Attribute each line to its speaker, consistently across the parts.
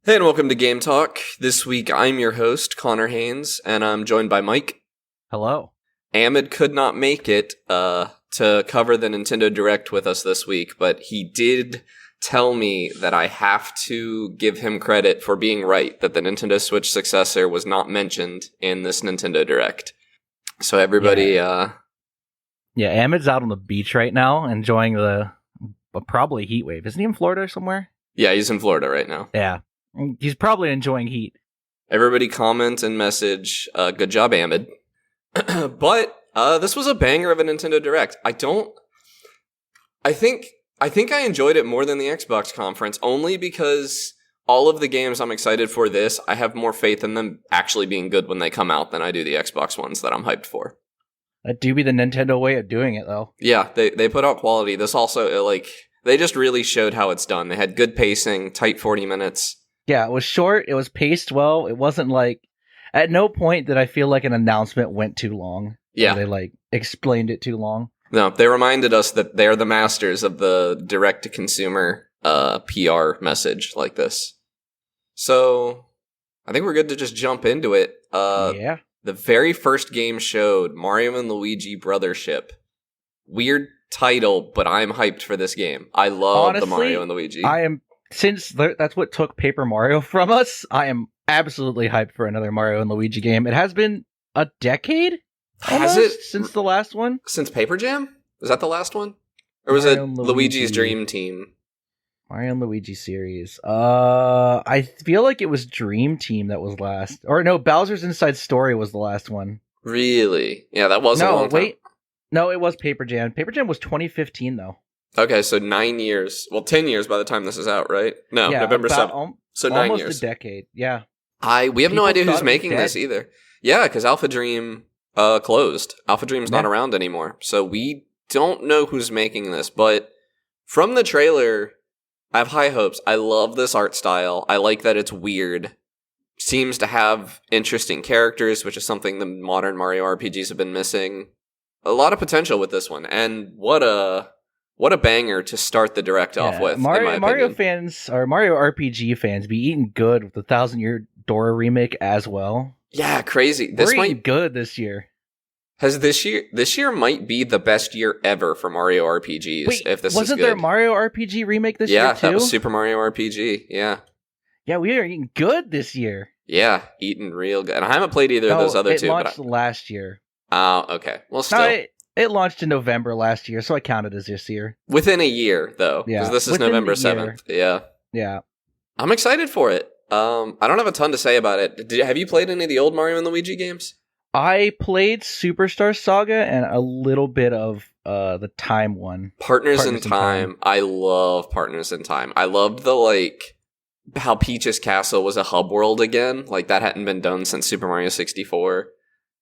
Speaker 1: Hey, and welcome to Game Talk. This week, I'm your host, Connor Haynes, and I'm joined by Mike.
Speaker 2: Hello.
Speaker 1: Ahmed could not make it to cover the Nintendo Direct with us this week, but he did tell me that I have to give him credit for being right, that the Nintendo Switch successor was not mentioned in this Nintendo Direct. So everybody...
Speaker 2: Yeah, Ahmed's out on the beach right now, enjoying the probably heat wave. Isn't he in Florida somewhere?
Speaker 1: Yeah, he's in Florida right now.
Speaker 2: Yeah. He's probably enjoying heat.
Speaker 1: Everybody comment and message, good job, Ahmed. But this was a banger of a Nintendo Direct. I think I enjoyed it more than the Xbox conference, only because all of the games I'm excited for this, I have more faith in them actually being good when they come out than I do the Xbox ones that I'm hyped for.
Speaker 2: That do be the Nintendo way of doing it, though.
Speaker 1: Yeah, they put out quality. This also, they just really showed how it's done. They had good pacing, tight 40 minutes.
Speaker 2: Yeah, it was short, it was paced well, it wasn't like... At no point did I feel like an announcement went too long.
Speaker 1: Yeah.
Speaker 2: Or they, explained it too long.
Speaker 1: No, they reminded us that they're the masters of the direct-to-consumer PR message like this. So, I think we're good to just jump into it.
Speaker 2: Yeah.
Speaker 1: The very first game showed Mario and Luigi Brothership. Weird title, but I'm hyped for this game. I love the Mario and Luigi.
Speaker 2: Since that's what took Paper Mario from us, I am absolutely hyped for another Mario and Luigi game. It has been a decade?
Speaker 1: Has it?
Speaker 2: Since the last one?
Speaker 1: Since Paper Jam? Was that the last one? Or was
Speaker 2: Mario
Speaker 1: it Luigi's Dream Team?
Speaker 2: Mario and Luigi series. I feel like it was Dream Team that was last. Or no, Bowser's Inside Story was the last one.
Speaker 1: Really? Yeah, that was a long time.
Speaker 2: Wait. No, it was Paper Jam. Paper Jam was 2015, though.
Speaker 1: Okay, so 9 years. Well, 10 years by the time this is out, right? No, yeah, November 7th. So 9 years.
Speaker 2: Almost a decade, yeah.
Speaker 1: We have no idea who's making this either. Yeah, because Alpha Dream closed. Alpha Dream's not around anymore. So we don't know who's making this. But from the trailer, I have high hopes. I love this art style. I like that it's weird. Seems to have interesting characters, which is something the modern Mario RPGs have been missing. A lot of potential with this one. And what a banger to start the Direct off with.
Speaker 2: Mario fans, or Mario RPG fans, be eating good with the 1000-Year Door remake as well.
Speaker 1: Yeah, crazy.
Speaker 2: We're eating good this year.
Speaker 1: This year might be the best year ever for Mario RPGs.
Speaker 2: Wait,
Speaker 1: if this
Speaker 2: wasn't
Speaker 1: is good.
Speaker 2: there a Mario RPG remake this year too?
Speaker 1: Yeah, that was Super Mario RPG. Yeah.
Speaker 2: Yeah, we are eating good this year.
Speaker 1: Yeah, eating real good. And I haven't played either of those other two.
Speaker 2: It launched last year.
Speaker 1: Oh, okay. Well, still.
Speaker 2: It launched in November last year, so I count it as this year.
Speaker 1: Within a year, though.
Speaker 2: Yeah.
Speaker 1: Because this is November 7th. Yeah.
Speaker 2: Yeah.
Speaker 1: I'm excited for it. I don't have a ton to say about it. Have you played any of the old Mario and Luigi games?
Speaker 2: I played Superstar Saga and a little bit of the Time one.
Speaker 1: Partners in Time. I love Partners in Time. I loved the, how Peach's Castle was a hub world again. That hadn't been done since Super Mario 64.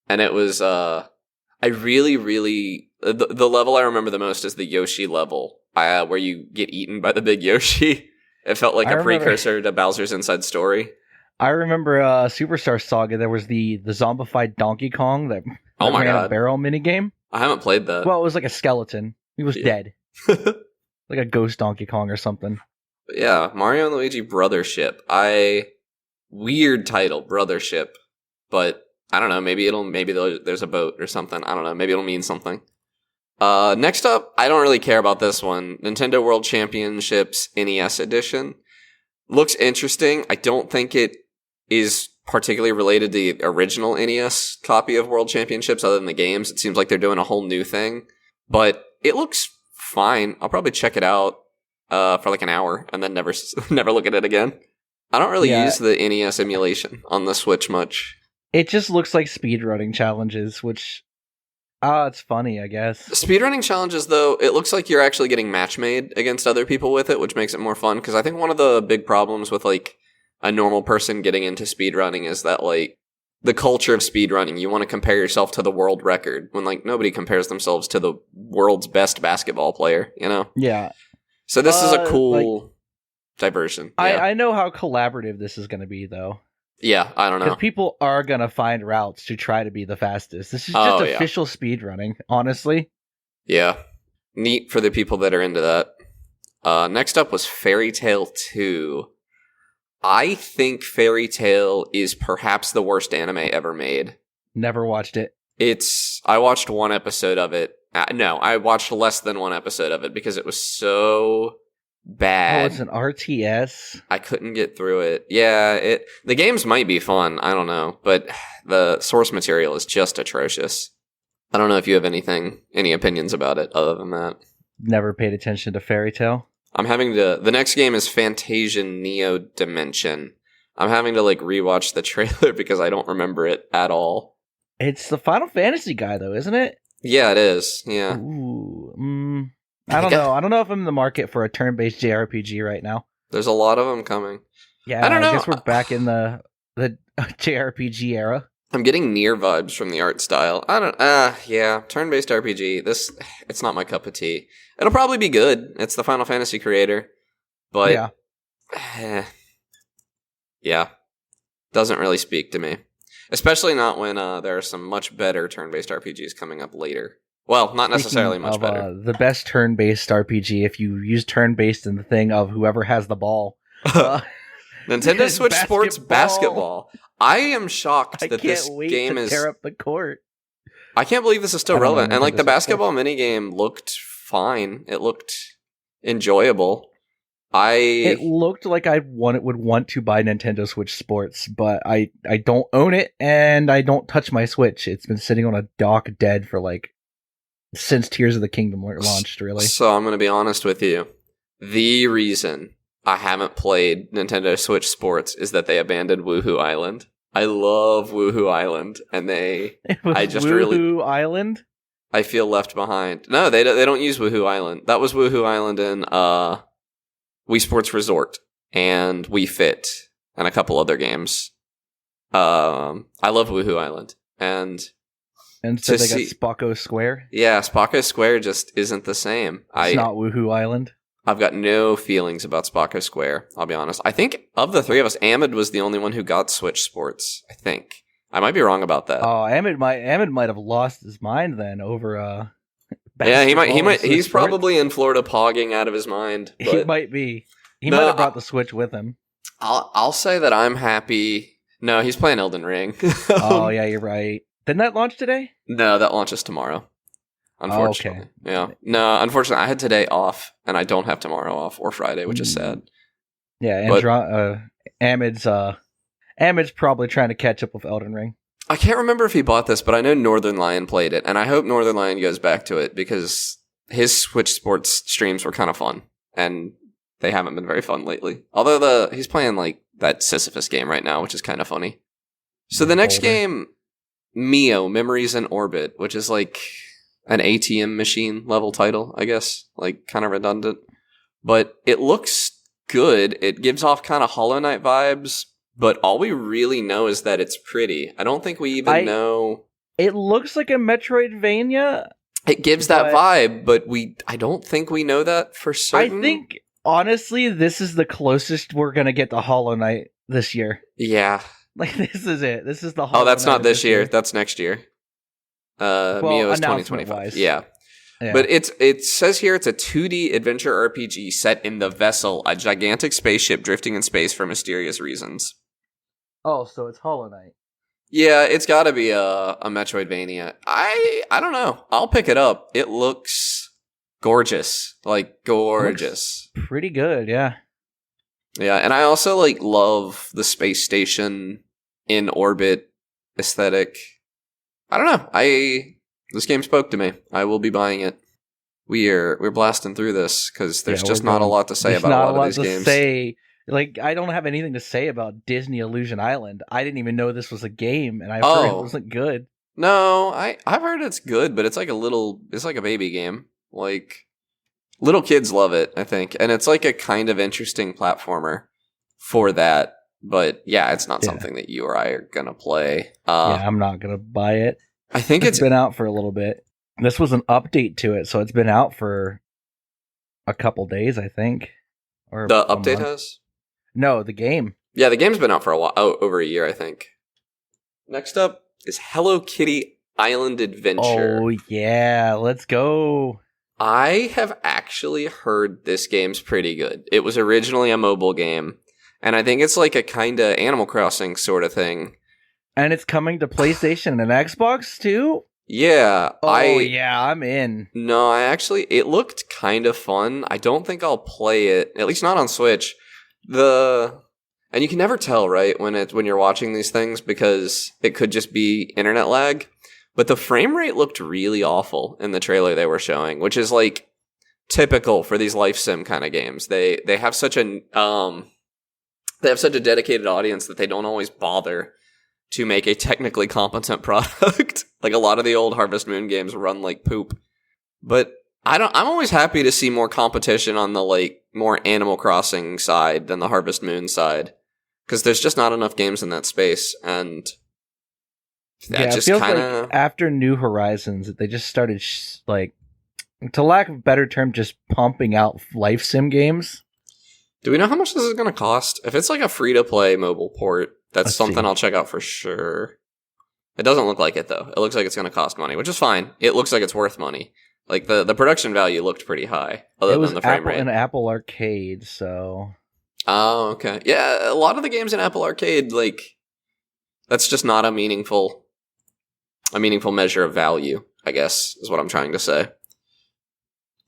Speaker 1: And it was, I really, really... The level I remember the most is the Yoshi level, where you get eaten by the big Yoshi. It felt like a precursor to Bowser's Inside Story.
Speaker 2: I remember Superstar Saga, there was the zombified Donkey Kong that ran a barrel minigame.
Speaker 1: I haven't played that.
Speaker 2: Well, it was like a skeleton. He was dead. Like a ghost Donkey Kong or something.
Speaker 1: But yeah, Mario and Luigi Brothership. Weird title, Brothership. But I don't know, maybe there's a boat or something. I don't know, maybe it'll mean something. Next up, I don't really care about this one. Nintendo World Championships NES Edition. Looks interesting. I don't think it is particularly related to the original NES copy of World Championships other than the games. It seems like they're doing a whole new thing. But it looks fine. I'll probably check it out for an hour and then never look at it again. I don't really use the NES emulation on the Switch much.
Speaker 2: It just looks like speedrunning challenges, which... it's funny, I guess.
Speaker 1: Speedrunning challenges, though, it looks like you're actually getting match made against other people with it, which makes it more fun, because I think one of the big problems with, a normal person getting into speedrunning is that, the culture of speedrunning, you want to compare yourself to the world record, when, nobody compares themselves to the world's best basketball player, you know?
Speaker 2: Yeah.
Speaker 1: So this is a cool diversion. Yeah.
Speaker 2: I know how collaborative this is going to be, though.
Speaker 1: Yeah, I don't know.
Speaker 2: Because people are going to find routes to try to be the fastest. This is just official speedrunning, honestly.
Speaker 1: Yeah. Neat for the people that are into that. Next up was Fairy Tail 2. I think Fairy Tail is perhaps the worst anime ever made.
Speaker 2: Never watched it.
Speaker 1: I watched one episode of it. No, I watched less than one episode of it because it was so bad.
Speaker 2: Oh, it's an RTS?
Speaker 1: I couldn't get through it. Yeah, the games might be fun. I don't know. But the source material is just atrocious. I don't know if you have any opinions about it other than that.
Speaker 2: Never paid attention to Fairy Tail.
Speaker 1: The next game is Fantasia Neo Dimension. I'm having to rewatch the trailer because I don't remember it at all.
Speaker 2: It's the Final Fantasy guy though, isn't it?
Speaker 1: Yeah, it is. Yeah.
Speaker 2: Ooh. I don't know. I don't know if I'm in the market for a turn-based JRPG right now.
Speaker 1: There's a lot of them coming.
Speaker 2: Yeah,
Speaker 1: I don't know.
Speaker 2: I guess we're back in the JRPG era.
Speaker 1: I'm getting Nier vibes from the art style. Yeah, turn-based RPG. It's not my cup of tea. It'll probably be good. It's the Final Fantasy creator. But, yeah. Doesn't really speak to me. Especially not when there are some much better turn-based RPGs coming up later. Well, not necessarily much better.
Speaker 2: The best turn-based RPG, if you use turn-based in the thing of whoever has the ball.
Speaker 1: Nintendo Switch Sports Basketball. I am shocked that this game is...
Speaker 2: tear up the court.
Speaker 1: I can't believe this is still relevant. And the basketball minigame looked fine. It looked enjoyable.
Speaker 2: It looked like I would want to buy Nintendo Switch Sports, but I don't own it, and I don't touch my Switch. It's been sitting on a dock dead for since Tears of the Kingdom launched, really.
Speaker 1: So I'm going to be honest with you. The reason I haven't played Nintendo Switch Sports is that they abandoned Woohoo Island. I love Woohoo Island, and
Speaker 2: Woohoo Island?
Speaker 1: I feel left behind. No, they don't use Woohoo Island. That was Woohoo Island in Wii Sports Resort and Wii Fit and a couple other games. I love Woohoo Island, and
Speaker 2: so they got Spocko Square.
Speaker 1: Yeah, Spocko Square just isn't the same.
Speaker 2: It's not Woohoo Island.
Speaker 1: I've got no feelings about Spocko Square, I'll be honest. I think of the three of us, Ahmed was the only one who got Switch Sports, I think. I might be wrong about that.
Speaker 2: Oh, Ahmed might have lost his mind then over
Speaker 1: yeah, he might he's probably in Florida pogging out of his mind. But
Speaker 2: he might be. He might have brought the Switch with him.
Speaker 1: I'll say that I'm happy. No, he's playing Elden Ring.
Speaker 2: Oh, yeah, you're right. Didn't that launch today?
Speaker 1: No, that launches tomorrow. Unfortunately. Oh, okay. Yeah. No, unfortunately, I had today off, and I don't have tomorrow off or Friday, which is sad.
Speaker 2: Yeah, Ahmed's probably trying to catch up with Elden Ring.
Speaker 1: I can't remember if he bought this, but I know Northern Lion played it, and I hope Northern Lion goes back to it because his Switch Sports streams were kind of fun, and they haven't been very fun lately. Although he's playing that Sisyphus game right now, which is kind of funny. So the next game, Mio, Memories in Orbit, which is an ATM machine level title, I guess, kind of redundant, but it looks good. It gives off kind of Hollow Knight vibes. But all we really know is that it's pretty. I don't think we even know...
Speaker 2: It looks like a Metroidvania.
Speaker 1: It gives that vibe, but I don't think we know that for certain.
Speaker 2: I think, honestly, this is the closest we're going to get to Hollow Knight this year.
Speaker 1: Yeah.
Speaker 2: This is it. This is the Hollow Knight.
Speaker 1: Oh, that's not this year. That's next year. Mio is 2025. Yeah. But it says here it's a 2D adventure RPG set in the Vessel, a gigantic spaceship drifting in space for mysterious reasons.
Speaker 2: Oh, so it's Hollow Knight.
Speaker 1: Yeah, it's got to be a Metroidvania. I don't know. I'll pick it up. It looks gorgeous. Gorgeous.
Speaker 2: Looks pretty good, yeah.
Speaker 1: Yeah, and I also love the space station in orbit aesthetic. I don't know. This game spoke to me. I will be buying it. We're blasting through this because there's just not a lot to say about a lot of these games.
Speaker 2: I don't have anything to say about Disney Illusion Island. I didn't even know this was a game, and I've heard it wasn't good.
Speaker 1: No, I've heard it's good, but it's like a baby game. Little kids love it, I think. And it's a kind of interesting platformer for that. But yeah, it's not something that you or I are going to play.
Speaker 2: I'm not going to buy it.
Speaker 1: I think
Speaker 2: it's been out for a little bit. This was an update to it, so it's been out for a couple days, I think. Or
Speaker 1: the update has?
Speaker 2: No, the game.
Speaker 1: Yeah, the game's been out for a while. Oh, over a year, I think. Next up is Hello Kitty Island Adventure.
Speaker 2: Oh, yeah. Let's go.
Speaker 1: I have actually heard this game's pretty good. It was originally a mobile game, And I think it's like a kind of Animal Crossing sort of thing.
Speaker 2: And it's coming to PlayStation and Xbox too?
Speaker 1: Yeah.
Speaker 2: Yeah, I'm in.
Speaker 1: No, it looked kind of fun. I don't think I'll play it, at least not on Switch. And you can never tell, right, when you're watching these things, because it could just be internet lag. But the frame rate looked really awful in the trailer they were showing, which is like typical for these life sim kind of games. They have such a dedicated audience that they don't always bother to make a technically competent product. Like a lot of the old Harvest Moon games run like poop. But I'm always happy to see more competition on the like more Animal Crossing side than the Harvest Moon side, because there's just not enough games in that space, and that just kind of
Speaker 2: like after New Horizons, they just started like, to lack of a better term, just pumping out life sim games.
Speaker 1: Do we know how much this is going to cost? If it's like a free to play mobile port, that's something I'll check out for sure. It doesn't look like it though. It looks like it's going to cost money, which is fine. It looks like it's worth money. Like, the production value looked pretty high, other than the frame rate.
Speaker 2: It was an Apple Arcade, so...
Speaker 1: Oh, okay. Yeah, a lot of the games in Apple Arcade, like, that's just not a meaningful measure of value, I guess, is what I'm trying to say.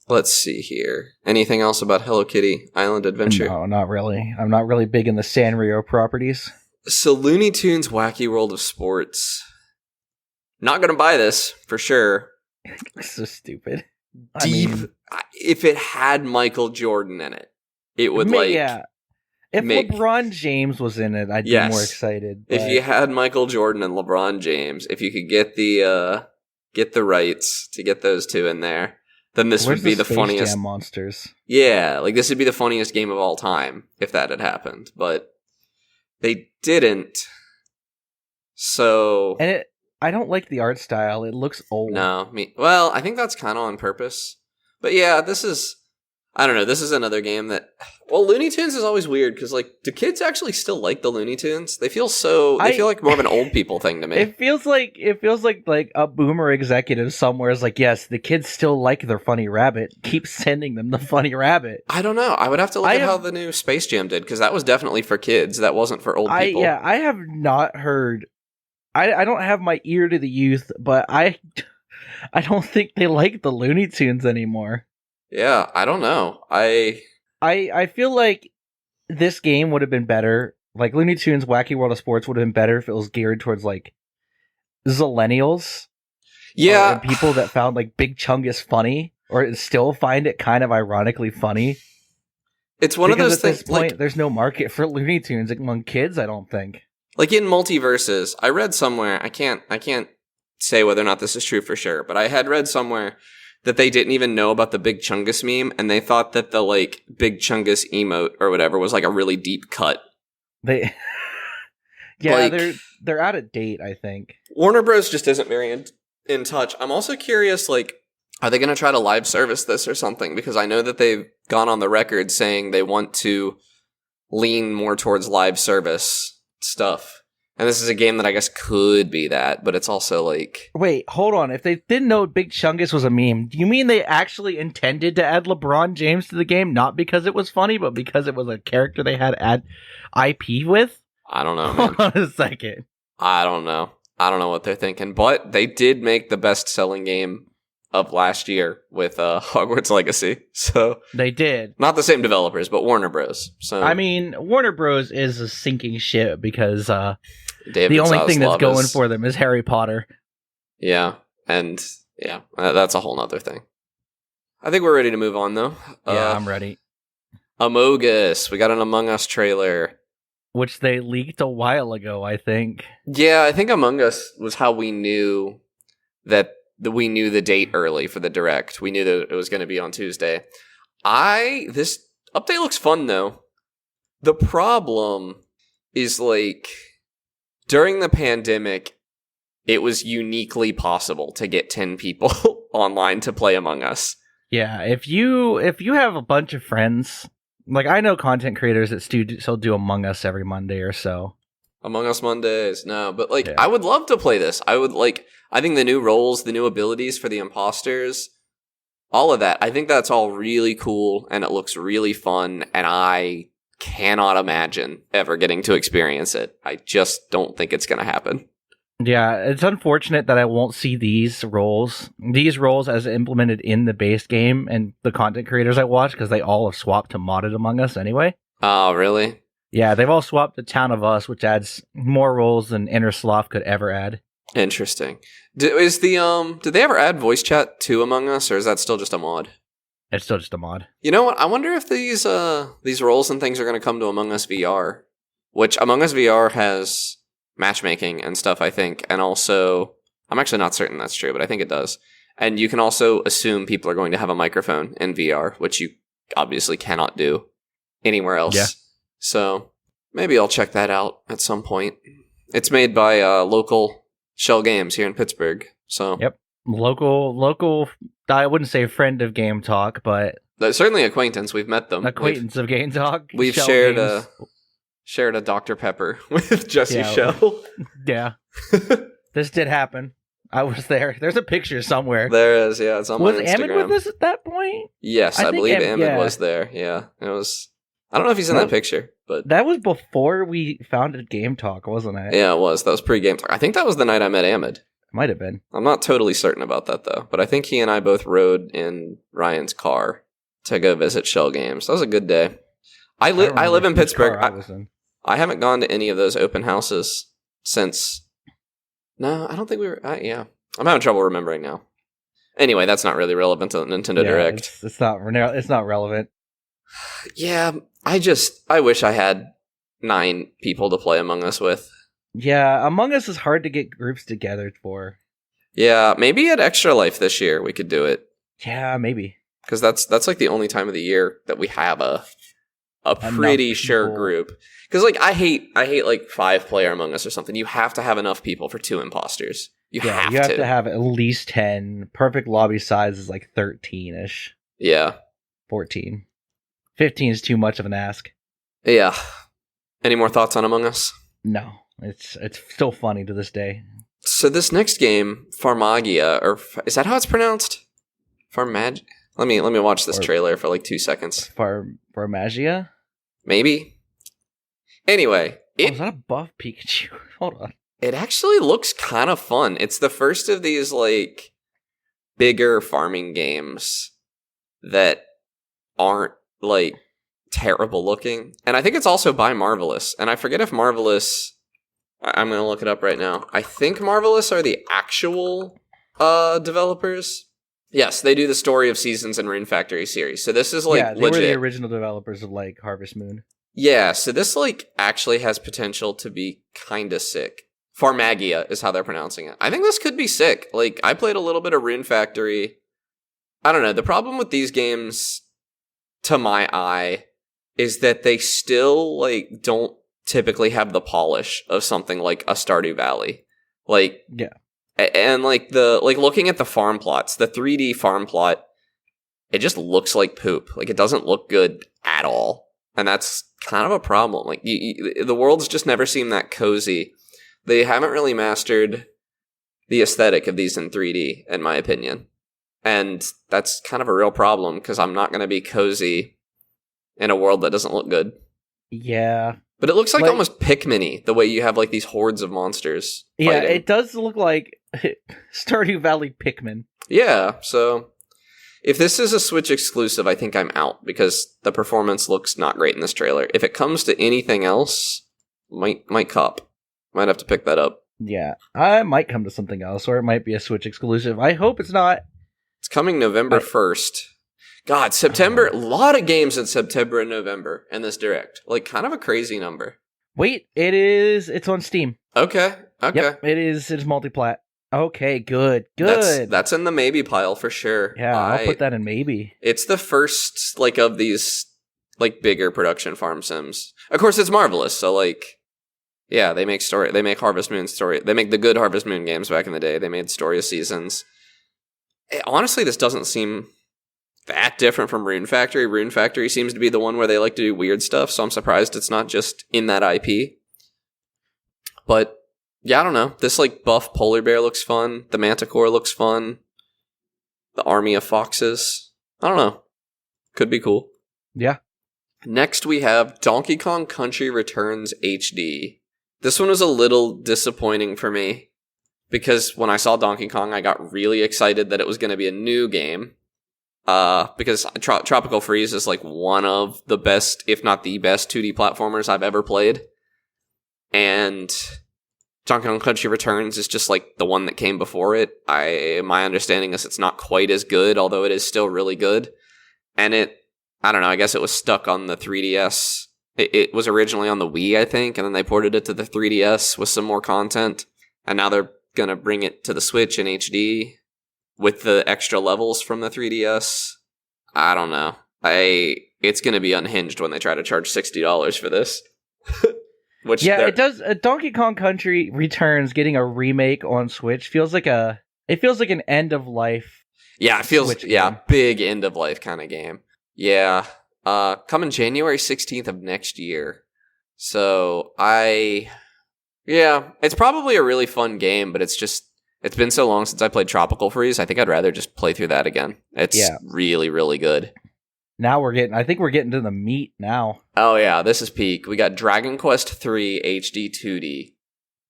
Speaker 1: Let's see here. Anything else about Hello Kitty Island Adventure?
Speaker 2: No, not really. I'm not really big in the Sanrio properties.
Speaker 1: So, Looney Tunes Wacky World of Sports. Not gonna buy this, for sure.
Speaker 2: It's so stupid.
Speaker 1: If it had Michael Jordan in it, it would
Speaker 2: If LeBron James was in it, I'd be more excited.
Speaker 1: But... If you had Michael Jordan and LeBron James, if you could get the rights to get those two in there, then this would be the funniest.
Speaker 2: Jam monsters.
Speaker 1: Yeah, like this would be the funniest game of all time if that had happened, but they didn't. So
Speaker 2: I don't like the art style. It looks old.
Speaker 1: No, I think that's kind of on purpose. But yeah, I don't know, this is another game that, Looney Tunes is always weird, because, like, do kids actually still like the Looney Tunes? They feel like more of an old people thing to me.
Speaker 2: It feels like a boomer executive somewhere is like, yes, the kids still like their funny rabbit. Keep sending them the funny rabbit.
Speaker 1: I don't know. I would have to look at how the new Space Jam did, because that was definitely for kids. That wasn't for old people.
Speaker 2: I have not heard... I don't have my ear to the youth, but I don't think they like the Looney Tunes anymore.
Speaker 1: Yeah, I don't know.
Speaker 2: I feel like this game would have been better. Like Looney Tunes Wacky World of Sports would have been better if it was geared towards like Zillennials.
Speaker 1: Yeah.
Speaker 2: Or people that found like Big Chungus funny, or still find it kind of ironically funny.
Speaker 1: It's one of those things.
Speaker 2: At this point, there's no market for Looney Tunes among kids, I don't think.
Speaker 1: Like in multiverses, I read somewhere, I can't say whether or not this is true for sure, but I had read somewhere that they didn't even know about the Big Chungus meme, and they thought that the like Big Chungus emote or whatever was like a really deep cut.
Speaker 2: They're out of date, I think.
Speaker 1: Warner Bros. Just isn't very in touch. I'm also curious, like, are they going to try to live service this or something? Because I know that they've gone on the record saying they want to lean more towards live service stuff. And this is a game that I guess could be that, but it's also like... Wait,
Speaker 2: hold on. If they didn't know Big Chungus was a meme, do you mean they actually intended to add LeBron James to the game, not because it was funny, but because it was a character they had add IP with?
Speaker 1: I don't know, man.
Speaker 2: Hold on a second.
Speaker 1: I don't know what they're thinking, but they did make the best-selling game of last year with Hogwarts Legacy. So
Speaker 2: they did.
Speaker 1: Not the same developers, but Warner Bros. So
Speaker 2: I mean, Warner Bros. Is a sinking ship because
Speaker 1: David
Speaker 2: the only thing that's going for them is Harry Potter.
Speaker 1: Yeah, and yeah, that's a whole nother thing. I think we're ready to move on, though.
Speaker 2: Yeah, I'm ready.
Speaker 1: Among Us. We got an Among Us trailer.
Speaker 2: Which they leaked a while ago, I think.
Speaker 1: Yeah, I think Among Us was how we knew that we knew the date early for the Direct. We knew that it was going to be on Tuesday. This update looks fun, though. The problem is, like, during the pandemic, it was uniquely possible to get 10 people online to play Among Us.
Speaker 2: Yeah, if you have a bunch of friends, like I know content creators that still do Among Us every Monday or so.
Speaker 1: Among Us Mondays, no, but like, yeah. I would love to play this. I think the new roles, the new abilities for the imposters, all of that, I think that's all really cool, and it looks really fun, and I cannot imagine ever getting to experience it. I just don't think it's going to happen.
Speaker 2: Yeah, it's unfortunate that I won't see these roles as implemented in the base game and the content creators I watch, because they all have swapped to modded Among Us anyway.
Speaker 1: Oh, really?
Speaker 2: Yeah, they've all swapped to Town of Us, which adds more roles than Inner Sloth could ever add.
Speaker 1: Interesting. Did they ever add voice chat to Among Us, or is that still just a mod?
Speaker 2: It's still just a mod.
Speaker 1: You know what? I wonder if these roles and things are going to come to Among Us VR, which Among Us VR has matchmaking and stuff, I think, and also I'm actually not certain that's true, but I think it does. And you can also assume people are going to have a microphone in VR, which you obviously cannot do anywhere else.
Speaker 2: Yeah.
Speaker 1: So maybe I'll check that out at some point. It's made by local Shell Games here in Pittsburgh. So
Speaker 2: yep, local. I wouldn't say friend of Game Talk, but
Speaker 1: certainly acquaintance. We've met them.
Speaker 2: Acquaintance of Game Talk.
Speaker 1: We've shared a Dr. Pepper with Jesse Shell.
Speaker 2: Yeah. This did happen. I was there. There's a picture somewhere.
Speaker 1: There is, yeah. It's on my Instagram.
Speaker 2: Was Ahmed with us at that point?
Speaker 1: Yes, I believe Ahmed was there. Yeah. It was. I don't know if he's in that picture, but
Speaker 2: that was before we founded Game Talk, wasn't it?
Speaker 1: Yeah, it was. That was pre-Game Talk. I think that was the night I met Ahmed.
Speaker 2: Might have been.
Speaker 1: I'm not totally certain about that, though. But I think he and I both rode in Ryan's car to go visit Shell Games. That was a good day. I live in Pittsburgh. I haven't gone to any of those open houses since. No, I don't think we were. Yeah. I'm having trouble remembering now. Anyway, that's not really relevant to the Nintendo Direct.
Speaker 2: It's not relevant.
Speaker 1: Yeah, I wish I had 9 people to play Among Us with.
Speaker 2: Yeah, Among Us is hard to get groups together for.
Speaker 1: Yeah, maybe at Extra Life this year we could do it.
Speaker 2: Yeah, maybe.
Speaker 1: Because that's like the only time of the year that we have a pretty sure group. Because like I hate like 5-player Among Us or something. You have to have enough people for 2 imposters. You have
Speaker 2: to have at least 10. Perfect lobby size is like 13-ish.
Speaker 1: Yeah.
Speaker 2: 14. 15 is too much of an ask.
Speaker 1: Yeah. Any more thoughts on Among Us?
Speaker 2: No. It's still funny to this day.
Speaker 1: So this next game, Farmagia, or is that how it's pronounced? Farmagia? Let me watch this trailer for like 2 seconds.
Speaker 2: Farmagia?
Speaker 1: Maybe. Anyway,
Speaker 2: is that a buff Pikachu? Hold on.
Speaker 1: It actually looks kind of fun. It's the first of these like bigger farming games that aren't like terrible looking. And I think it's also by Marvelous. And I forget if Marvelous, I'm going to look it up right now. I think Marvelous are the actual developers. Yes, they do the Story of Seasons and Rune Factory series. So this is like
Speaker 2: they
Speaker 1: legit.
Speaker 2: Were the original developers of like Harvest Moon.
Speaker 1: Yeah, so this like actually has potential to be kind of sick. Farmagia is how they're pronouncing it. I think this could be sick. Like, I played a little bit of Rune Factory. I don't know. The problem with these games, to my eye, is that they still, like, don't typically have the polish of something like a Stardew Valley. Like,
Speaker 2: yeah.
Speaker 1: And, like, looking at the farm plots, the 3D farm plot, it just looks like poop. Like, it doesn't look good at all. And that's kind of a problem. Like, the world's just never seemed that cozy. They haven't really mastered the aesthetic of these in 3D, in my opinion. And that's kind of a real problem, because I'm not going to be cozy in a world that doesn't look good.
Speaker 2: Yeah.
Speaker 1: But it looks like almost Pikmin-y, the way you have like these hordes of monsters fighting.
Speaker 2: Yeah, it does look like Stardew Valley Pikmin.
Speaker 1: Yeah, so if this is a Switch exclusive, I think I'm out, because the performance looks not great in this trailer. If it comes to anything else, might cop. Might have to pick that up.
Speaker 2: Yeah, I might come to something else, or it might be a Switch exclusive. I hope it's not.
Speaker 1: It's coming November 1st. God, September, a lot of games in September and November in this Direct. Like, kind of a crazy number.
Speaker 2: Wait, it's on Steam.
Speaker 1: Okay.
Speaker 2: Yep, it's multi-plat. Okay, good.
Speaker 1: That's in the maybe pile for sure.
Speaker 2: Yeah, I'll put that in maybe.
Speaker 1: It's the first, like, of these, like, bigger production farm sims. Of course, it's Marvelous, so, like, yeah, they make Harvest Moon story. They make the good Harvest Moon games back in the day. They made Story of Seasons. Honestly, this doesn't seem that different from Rune Factory. Rune Factory seems to be the one where they like to do weird stuff, so I'm surprised it's not just in that IP. But, yeah, I don't know. This, like, buff polar bear looks fun. The Manticore looks fun. The army of foxes. I don't know. Could be cool.
Speaker 2: Yeah.
Speaker 1: Next, we have Donkey Kong Country Returns HD. This one was a little disappointing for me, because when I saw Donkey Kong, I got really excited that it was going to be a new game. Because Tropical Freeze is like one of the best, if not the best, 2D platformers I've ever played. And Donkey Kong Country Returns is just like the one that came before it. My understanding is it's not quite as good, although it is still really good. And I don't know, I guess it was stuck on the 3DS. It was originally on the Wii, I think, and then they ported it to the 3DS with some more content. And now they're gonna bring it to the Switch in HD with the extra levels from the 3DS. I don't know. It's gonna be unhinged when they try to charge $60 for this. Which
Speaker 2: it does. Donkey Kong Country Returns getting a remake on Switch feels like an end of life.
Speaker 1: Yeah, it feels big end of life kind of game. Yeah. Coming January 16th of next year. So it's probably a really fun game, but it's been so long since I played Tropical Freeze. I think I'd rather just play through that again. It's really, really good.
Speaker 2: Now I think we're getting to the meat now.
Speaker 1: Oh yeah, this is peak. We got Dragon Quest III HD 2D.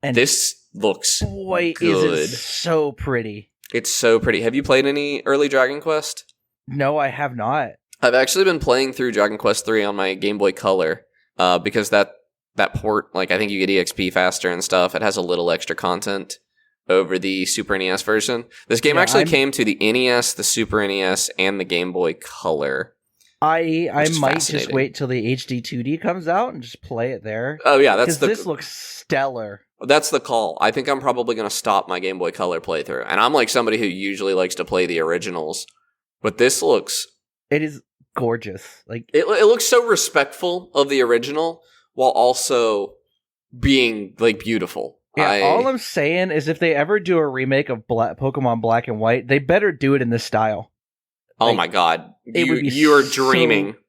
Speaker 1: And this looks good.
Speaker 2: Is it so pretty.
Speaker 1: It's so pretty. Have you played any early Dragon Quest?
Speaker 2: No, I have not.
Speaker 1: I've actually been playing through Dragon Quest III on my Game Boy Color, because that port, like, I think you get EXP faster and stuff. It has a little extra content over the Super NES version. This game came to the NES, the Super NES, and the Game Boy Color.
Speaker 2: I might just wait till the HD 2D comes out and just play it there.
Speaker 1: Oh yeah,
Speaker 2: this looks stellar.
Speaker 1: That's the call. I think I'm probably going to stop my Game Boy Color playthrough. And I'm like somebody who usually likes to play the originals, but this looks...
Speaker 2: It is gorgeous. Like
Speaker 1: it looks so respectful of the original while also being like beautiful.
Speaker 2: Yeah, all I'm saying is if they ever do a remake of Pokemon Black and White, they better do it in this style.
Speaker 1: Oh my god. You are dreaming.
Speaker 2: So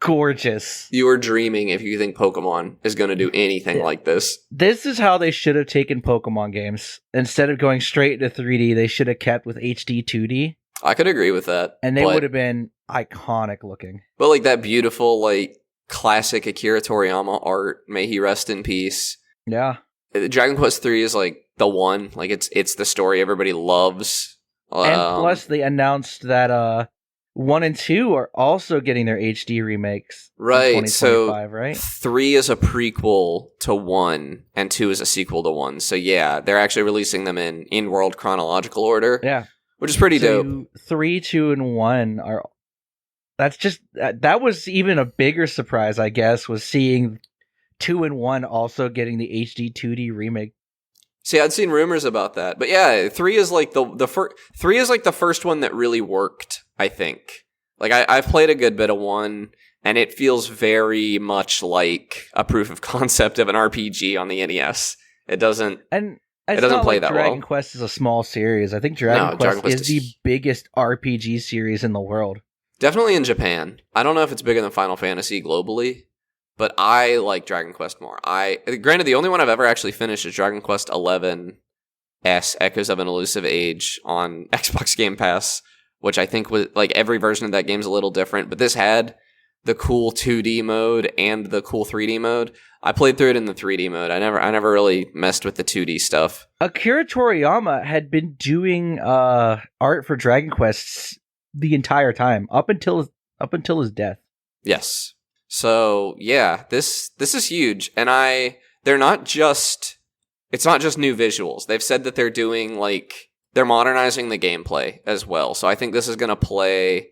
Speaker 2: gorgeous.
Speaker 1: You are dreaming if you think Pokemon is going to do anything like this.
Speaker 2: This is how they should have taken Pokemon games. Instead of going straight into 3D, they should have kept with HD 2D.
Speaker 1: I could agree with that.
Speaker 2: And they would have been iconic looking.
Speaker 1: But like that beautiful, like, classic Akira Toriyama art, may he rest in peace.
Speaker 2: Yeah.
Speaker 1: Dragon Quest III is like the one. Like it's the story everybody loves.
Speaker 2: And plus they announced that 1 and 2 are also getting their HD remakes.
Speaker 1: Right. So
Speaker 2: right?
Speaker 1: 3 is a prequel to 1 and 2 is a sequel to 1. So yeah, they're actually releasing them in world chronological order.
Speaker 2: Yeah.
Speaker 1: Which is pretty dope.
Speaker 2: 3, 2, and 1 are... That was even a bigger surprise, I guess, was seeing 2 and 1 also getting the HD 2D remake.
Speaker 1: See, I'd seen rumors about that. But yeah, 3 is like the first one that really worked, I think. Like, I've played a good bit of 1, and it feels very much like a proof of concept of an RPG on the NES. It doesn't... It doesn't play that well.
Speaker 2: Dragon Quest is a small series. I think Dragon Quest is the biggest RPG series in the world.
Speaker 1: Definitely in Japan. I don't know if it's bigger than Final Fantasy globally, but I like Dragon Quest more. Granted, the only one I've ever actually finished is Dragon Quest XI S, Echoes of an Elusive Age on Xbox Game Pass, which I think was, like, every version of that game's a little different, but this had the cool 2D mode and the cool 3D mode. I played through it in the 3D mode. I never really messed with the 2D stuff. Akira
Speaker 2: Toriyama had been doing art for Dragon Quests the entire time up until his death.
Speaker 1: Yes. So yeah, this is huge, and it's not just new visuals. They've said that they're doing they're modernizing the gameplay as well. So I think this is going to play.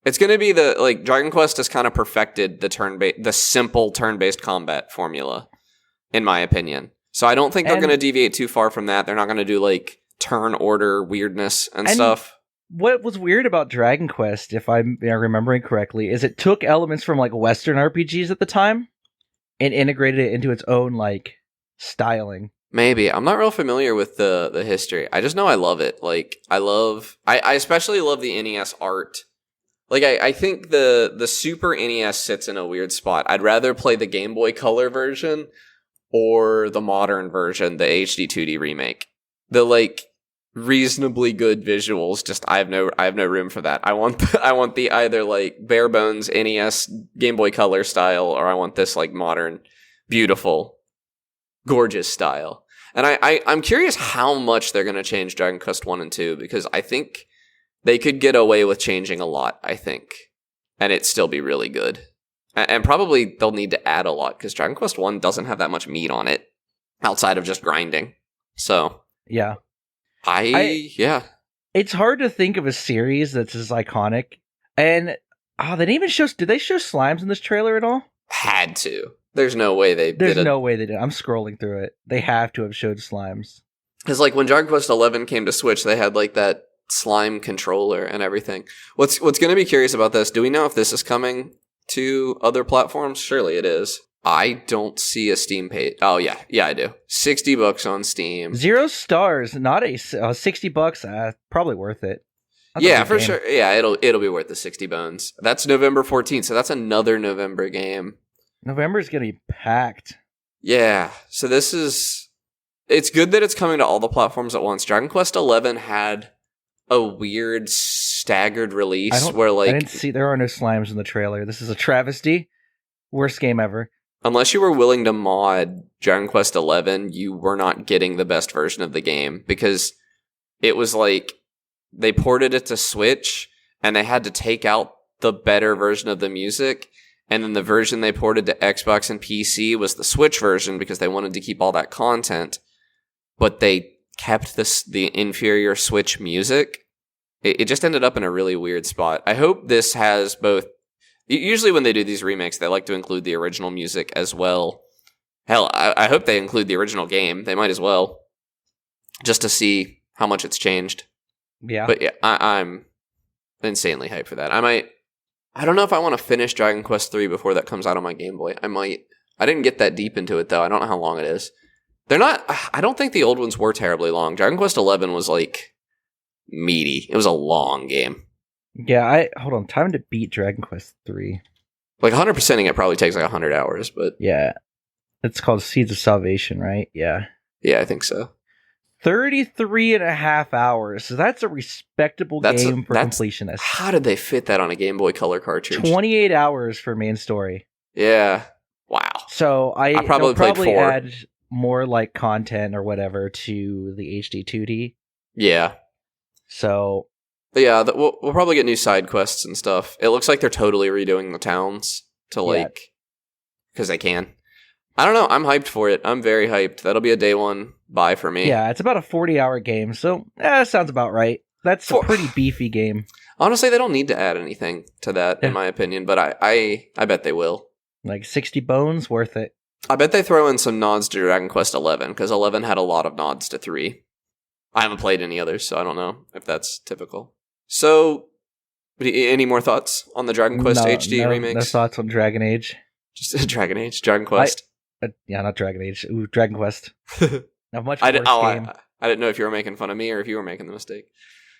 Speaker 1: It's going to be Dragon Quest has kind of perfected the simple turn-based combat formula, in my opinion. So I don't think they're going to deviate too far from that. They're not going to do turn order weirdness and stuff.
Speaker 2: What was weird about Dragon Quest, if I'm remembering correctly, is it took elements from Western RPGs at the time and integrated it into its own styling.
Speaker 1: Maybe. I'm not real familiar with the history. I just know I love it. I especially love the NES art. I think the Super NES sits in a weird spot. I'd rather play the Game Boy Color version or the modern version, the HD 2D remake. reasonably good visuals. Just I have no room for that. I want the either like bare bones NES Game Boy Color style, or I want this like modern, beautiful, gorgeous style. And I'm curious how much they're going to change Dragon Quest 1 and 2, because I think they could get away with changing a lot, I think. And it'd still be really good. And probably they'll need to add a lot, because Dragon Quest 1 doesn't have that much meat on it, outside of just grinding. So,
Speaker 2: yeah.
Speaker 1: Yeah.
Speaker 2: It's hard to think of a series that's as iconic. And, they didn't even show... Did they show slimes in this trailer at all?
Speaker 1: Had to. There's no way they did.
Speaker 2: There's no way they did. I'm scrolling through it. They have to have showed slimes.
Speaker 1: Because, like, when Dragon Quest 11 came to Switch, they had, like, that slime controller and everything. What's going to be curious about this, do we know if this is coming to other platforms? Surely it is. I don't see a Steam page. Oh, yeah. Yeah, I do. $60 on Steam.
Speaker 2: 0 stars, not a $60. Probably worth it.
Speaker 1: Yeah, for sure. Yeah, it'll be worth the 60 bones. That's November 14th, so that's another November game.
Speaker 2: November's going to be packed.
Speaker 1: Yeah, so this is... It's good that it's coming to all the platforms at once. Dragon Quest 11 had a weird staggered release where, like...
Speaker 2: I didn't see... There are no slimes in the trailer. This is a travesty. Worst game ever.
Speaker 1: Unless you were willing to mod Dragon Quest 11, you were not getting the best version of the game, because it was like they ported it to Switch and they had to take out the better version of the music, and then the version they ported to Xbox and PC was the Switch version because they wanted to keep all that content, but they kept the inferior Switch music. It just ended up in a really weird spot. I hope this has both... Usually when they do these remakes, they like to include the original music as well. Hell, I hope they include the original game. They might as well. Just to see how much it's changed.
Speaker 2: Yeah.
Speaker 1: But yeah, I'm insanely hyped for that. I don't know if I want to finish Dragon Quest 3 before that comes out on my Game Boy. I might. I didn't get that deep into it, though. I don't know how long it is. I don't think the old ones were terribly long. Dragon Quest 11 was, like, meaty. It was a long game.
Speaker 2: Yeah, hold on. Time to beat Dragon Quest 3.
Speaker 1: Like, 100%ing it probably takes like 100 hours, but...
Speaker 2: Yeah. It's called Seeds of Salvation, right? Yeah.
Speaker 1: Yeah, I think so.
Speaker 2: 33 and a half hours. So that's a respectable game for completionists.
Speaker 1: How did they fit that on a Game Boy Color cartridge?
Speaker 2: 28 hours for main story.
Speaker 1: Yeah. Wow.
Speaker 2: So
Speaker 1: I probably played 4.
Speaker 2: Add more like content or whatever to the HD 2D.
Speaker 1: Yeah.
Speaker 2: So...
Speaker 1: Yeah, we'll probably get new side quests and stuff. It looks like they're totally redoing the towns to, like... Because they can. I don't know. I'm hyped for it. I'm very hyped. That'll be a day one buy for me.
Speaker 2: Yeah, it's about a 40-hour game, so sounds about right. That's a pretty beefy game.
Speaker 1: Honestly, they don't need to add anything to that, in my opinion, but I bet they will.
Speaker 2: Like 60 bones, worth it.
Speaker 1: I bet they throw in some nods to Dragon Quest 11, because 11 had a lot of nods to 3. I haven't played any others, so I don't know if that's typical. So, any more thoughts on the Dragon Quest HD remakes?
Speaker 2: No thoughts on Dragon Age.
Speaker 1: Just Dragon Quest.
Speaker 2: Yeah, not Dragon Age. Ooh, Dragon Quest. Not much worse game.
Speaker 1: I didn't know if you were making fun of me or if you were making the mistake.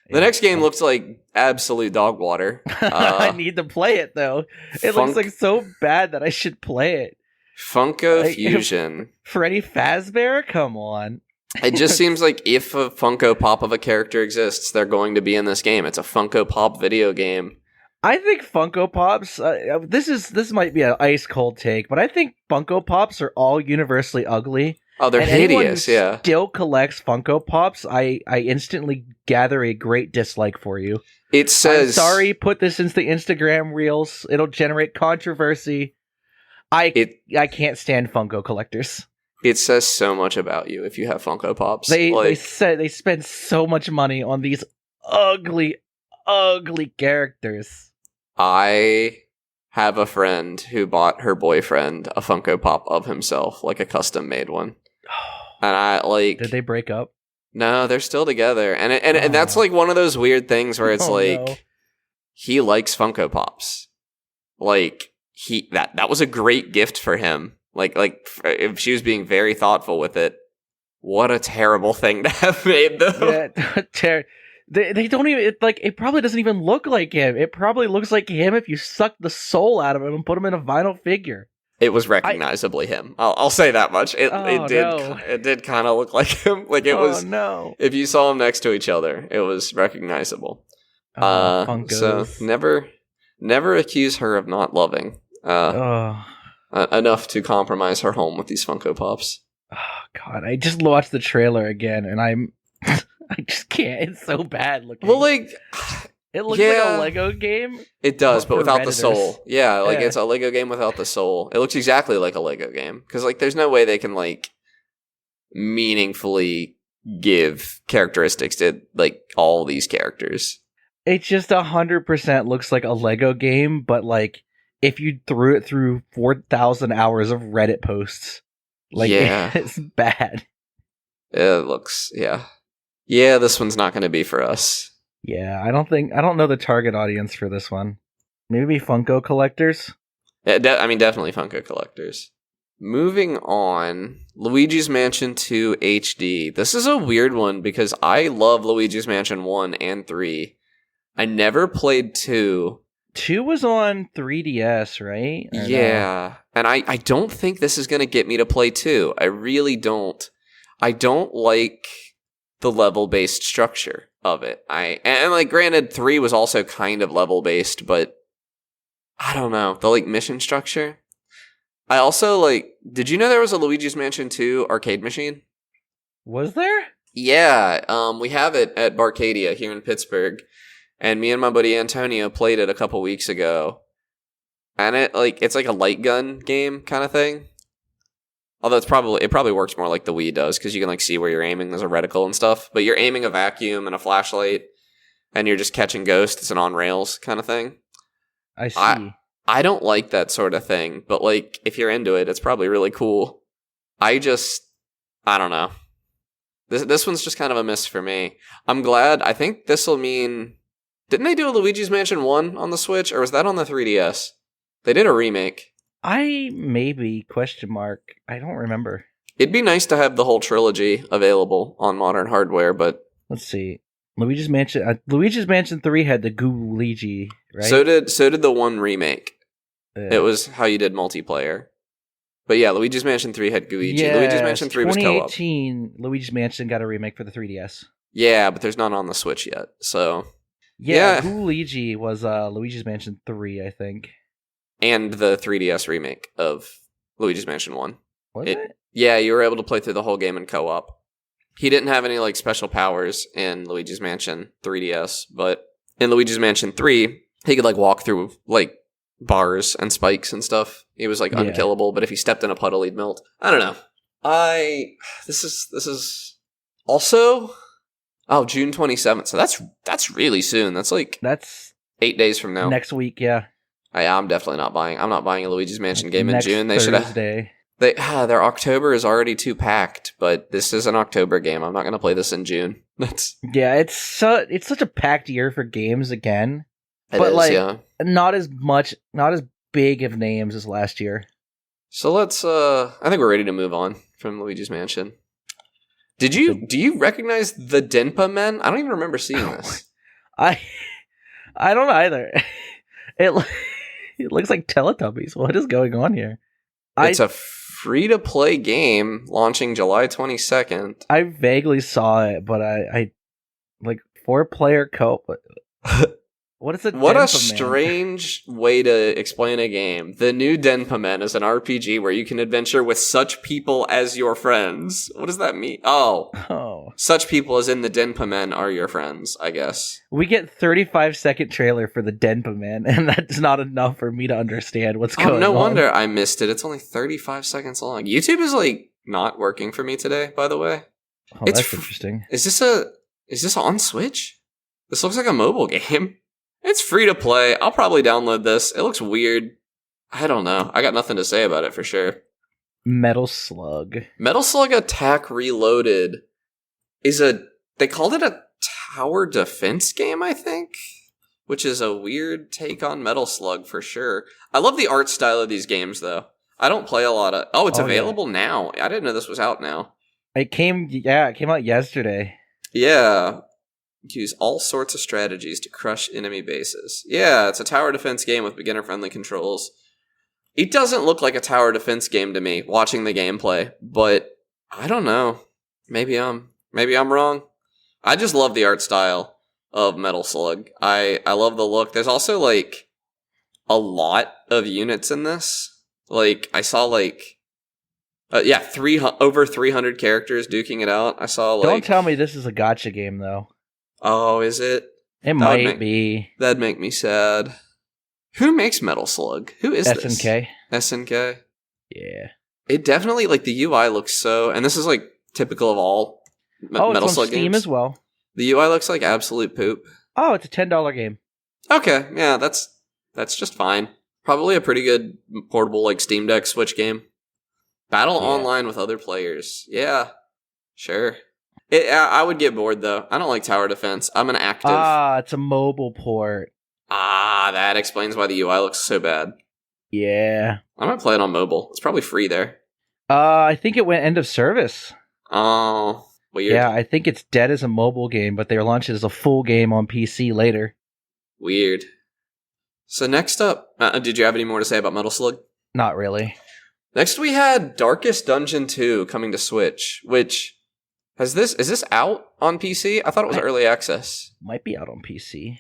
Speaker 1: The next game looks like absolute dog water.
Speaker 2: I need to play it, though. It looks like so bad that I should play it.
Speaker 1: Funko Fusion.
Speaker 2: Freddy Fazbear? Come on.
Speaker 1: It just seems like if a Funko Pop of a character exists, they're going to be in this game. It's a Funko Pop video game.
Speaker 2: I think Funko Pops, this might be an ice cold take, but I think Funko Pops are all universally ugly.
Speaker 1: Oh, they're hideous, yeah.
Speaker 2: Still collects Funko Pops, I instantly gather a great dislike for you.
Speaker 1: It says...
Speaker 2: I'm sorry, put this into the Instagram Reels. It'll generate controversy. I can't stand Funko collectors.
Speaker 1: It says so much about you if you have Funko Pops.
Speaker 2: They spend so much money on these ugly, ugly characters.
Speaker 1: I have a friend who bought her boyfriend a Funko Pop of himself, like a custom made one. And I like...
Speaker 2: Did they break up?
Speaker 1: No, they're still together. And that's like one of those weird things where it's he likes Funko Pops. Like that was a great gift for him. Like if she was being very thoughtful with it, what a terrible thing to have made, though.
Speaker 2: Yeah, they don't even it probably doesn't even look like him. It probably looks like him if you suck the soul out of him and put him in a vinyl figure.
Speaker 1: it was recognizably him. I'll say that much. It did kind of look like him. Like it was.
Speaker 2: No.
Speaker 1: If you saw them next to each other, it was recognizable. So never accuse her of not loving enough to compromise her home with these Funko Pops.
Speaker 2: Oh God! I just watched the trailer again, and I just can't. It's so bad looking.
Speaker 1: Well, like.
Speaker 2: It looks like a Lego game.
Speaker 1: It does, but without the soul. Yeah, like
Speaker 2: Yeah.
Speaker 1: it's a Lego game without the soul. It looks exactly like a Lego game. Because like there's no way they can like meaningfully give characteristics to like all these characters.
Speaker 2: It just 100% looks like a Lego game, but like if you threw it through 4,000 hours of Reddit posts. Like it's bad.
Speaker 1: It looks, yeah. Yeah, this one's not going to be for us.
Speaker 2: Yeah, I don't know the target audience for this one. Maybe Funko collectors?
Speaker 1: Yeah, definitely Funko collectors. Moving on, Luigi's Mansion 2 HD. This is a weird one because I love Luigi's Mansion 1 and 3. I never played 2.
Speaker 2: 2 was on 3DS, right?
Speaker 1: Yeah, and I don't think this is going to get me to play 2. I really don't. I don't like the level-based structure of it. And like granted 3 was also kind of level-based, but I don't know. The like mission structure. I also like, did you know there was a Luigi's Mansion 2 arcade machine?
Speaker 2: Was there?
Speaker 1: Yeah, we have it at Barcadia here in Pittsburgh. And me and my buddy Antonio played it a couple weeks ago. And it's like a light gun game kind of thing. Although it probably works more like the Wii does, because you can like see where you're aiming. There's a reticle and stuff. But you're aiming a vacuum and a flashlight, and you're just catching ghosts. It's an on-rails kind of thing.
Speaker 2: I see.
Speaker 1: I don't like that sort of thing, but like if you're into it, it's probably really cool. I don't know. This one's just kind of a miss for me. I'm glad. I think this will mean... Didn't they do a Luigi's Mansion 1 on the Switch, or was that on the 3DS? They did a remake.
Speaker 2: Maybe, question mark. I don't remember.
Speaker 1: It'd be nice to have the whole trilogy available on modern hardware, but...
Speaker 2: Let's see. Luigi's Mansion 3 had the Goo Luigi, right?
Speaker 1: So did the 1 remake. It was how you did multiplayer. But yeah, Luigi's Mansion 3 had Luigi.
Speaker 2: Yes,
Speaker 1: Luigi's Mansion 3 was co-op.
Speaker 2: 2018, Luigi's Mansion got a remake for the 3DS.
Speaker 1: Yeah, but there's none on the Switch yet, so...
Speaker 2: Yeah. Goo Luigi was Luigi's Mansion 3, I think.
Speaker 1: And the 3DS remake of Luigi's Mansion 1.
Speaker 2: Was it?
Speaker 1: Yeah, you were able to play through the whole game in co-op. He didn't have any like special powers in Luigi's Mansion 3DS, but in Luigi's Mansion 3, he could like walk through like bars and spikes and stuff. He was like unkillable, but if he stepped in a puddle, he'd melt. I don't know. This is also June 27th. So that's really soon. That's 8 days from now.
Speaker 2: Next week, yeah.
Speaker 1: I'm definitely not buying. I'm not buying a Luigi's Mansion game in June. They should have. Their October is already too packed, but this is an October game. I'm not going to play this in June.
Speaker 2: It's such a packed year for games again. Not as big of names as last year.
Speaker 1: So let's I think we're ready to move on from Luigi's Mansion. Do you recognize the Denpa men? I don't even remember seeing this.
Speaker 2: I don't either. It looks like Teletubbies. What is going on here?
Speaker 1: It's a free-to-play game launching July 22nd.
Speaker 2: I vaguely saw it, but I like 4-player co-op. What is it?
Speaker 1: What a strange way to explain a game. The new Denpa Men is an RPG where you can adventure with such people as your friends. What does that mean? Oh. Such people as in the Denpa Men are your friends, I guess.
Speaker 2: We get 35-second trailer for the Denpa Men, and that's not enough for me to understand what's going on.
Speaker 1: No wonder I missed it. It's only 35 seconds long. YouTube is not working for me today, by the way.
Speaker 2: Oh, that's interesting.
Speaker 1: Is this on Switch? This looks like a mobile game. It's free to play. I'll probably download this. It looks weird. I don't know. I got nothing to say about it for sure.
Speaker 2: Metal Slug
Speaker 1: Attack Reloaded they called it a tower defense game, I think, which is a weird take on Metal Slug for sure. I love the art style of these games though. I don't play a lot of... it's available now. I didn't know this was out now.
Speaker 2: It came out yesterday.
Speaker 1: Yeah. Use all sorts of strategies to crush enemy bases. Yeah, it's a tower defense game with beginner-friendly controls. It doesn't look like a tower defense game to me, watching the gameplay, but I don't know. Maybe I'm wrong. I just love the art style of Metal Slug. I love the look. There's also, like, a lot of units in this. Like, I saw, like, over 300 characters duking it out. I saw, like...
Speaker 2: Don't tell me this is a gacha game, though.
Speaker 1: Oh, is it?
Speaker 2: It might be.
Speaker 1: That'd make me sad. Who makes Metal Slug? Who is this?
Speaker 2: SNK.
Speaker 1: SNK?
Speaker 2: Yeah.
Speaker 1: It definitely, like, the UI looks so... And this is, like, typical of all Metal
Speaker 2: it's
Speaker 1: Slug
Speaker 2: on Steam
Speaker 1: games.
Speaker 2: as well.
Speaker 1: The UI looks like absolute poop.
Speaker 2: Oh, it's a $10 game.
Speaker 1: Okay, yeah, that's just fine. Probably a pretty good portable, like, Steam Deck Switch game. Battle online with other players. Yeah, sure. I would get bored, though. I don't like tower defense. I'm an active.
Speaker 2: It's a mobile port.
Speaker 1: That explains why the UI looks so bad.
Speaker 2: Yeah.
Speaker 1: I might play it on mobile. It's probably free there.
Speaker 2: I think it went end of service.
Speaker 1: Oh, weird.
Speaker 2: Yeah, I think it's dead as a mobile game, but they're launching it as a full game on PC later.
Speaker 1: Weird. So next up, did you have any more to say about Metal Slug?
Speaker 2: Not really.
Speaker 1: Next we had Darkest Dungeon 2 coming to Switch, which... is this out on PC? I thought it was early access.
Speaker 2: Might be out on PC.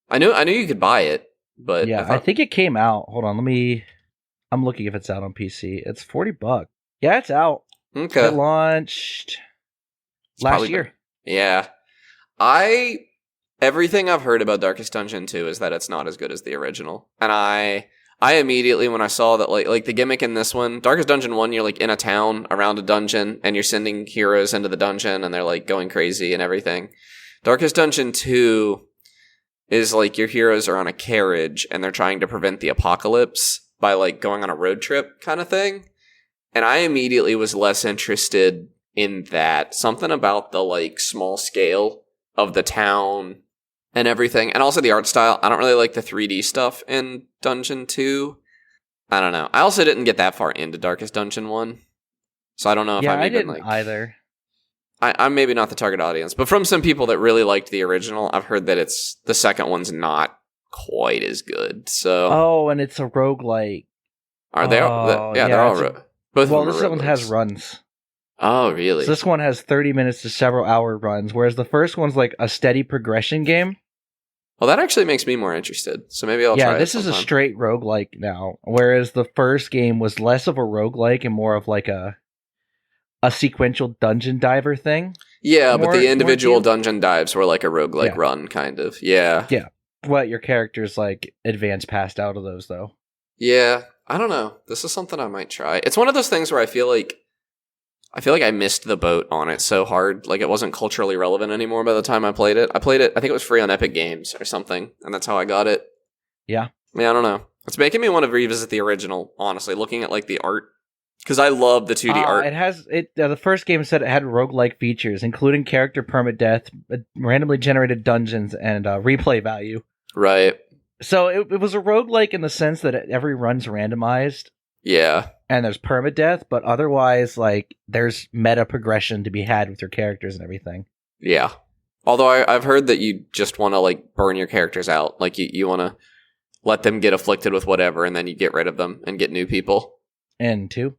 Speaker 1: I knew you could buy it, but...
Speaker 2: Yeah, I think it came out. Hold on, I'm looking if it's out on PC. It's $40. Yeah, it's out.
Speaker 1: Okay.
Speaker 2: It launched last year.
Speaker 1: Yeah. Everything I've heard about Darkest Dungeon 2 is that it's not as good as the original. And I immediately, when I saw that, like the gimmick in this one, Darkest Dungeon 1, you're like in a town around a dungeon and you're sending heroes into the dungeon and they're like going crazy and everything. Darkest Dungeon 2 is like your heroes are on a carriage and they're trying to prevent the apocalypse by like going on a road trip kind of thing. And I immediately was less interested in that. Something about the like small scale of the town and everything. And also the art style. I don't really like the 3D stuff in Dungeon 2. I don't know. I also didn't get that far into Darkest Dungeon 1. So I don't know if I'm even
Speaker 2: didn't either.
Speaker 1: I'm maybe not the target audience. But from some people that really liked the original, I've heard that the second one's not quite as good. So.
Speaker 2: Oh, and it's a roguelike.
Speaker 1: Are they? They're all both.
Speaker 2: Well, this one has runs.
Speaker 1: Oh, really?
Speaker 2: So this one has 30 minutes to several hour runs, whereas the first one's like a steady progression game.
Speaker 1: Well, that actually makes me more interested. So maybe I'll try it.
Speaker 2: Yeah, this is a straight roguelike now, whereas the first game was less of a roguelike and more of like a sequential dungeon diver thing.
Speaker 1: Yeah, but the individual dungeon dives were like a roguelike run, kind of. Yeah.
Speaker 2: Yeah. But your characters like advance past out of those, though.
Speaker 1: Yeah. I don't know. This is something I might try. It's one of those things where I feel like I missed the boat on it so hard. Like, it wasn't culturally relevant anymore by the time I played it. I think it was free on Epic Games or something, and that's how I got it.
Speaker 2: Yeah.
Speaker 1: Yeah, I don't know. It's making me want to revisit the original, honestly, looking at, like, the art. Because I love the 2D art.
Speaker 2: The first game said it had roguelike features, including character permadeath, randomly generated dungeons, and replay value.
Speaker 1: Right.
Speaker 2: So it was a roguelike in the sense that every run's randomized.
Speaker 1: Yeah.
Speaker 2: And there's permadeath, but otherwise, like, there's meta progression to be had with your characters and everything.
Speaker 1: Yeah. Although I've heard that you just want to, like, burn your characters out. Like, you want to let them get afflicted with whatever, and then you get rid of them and get new people.
Speaker 2: And two?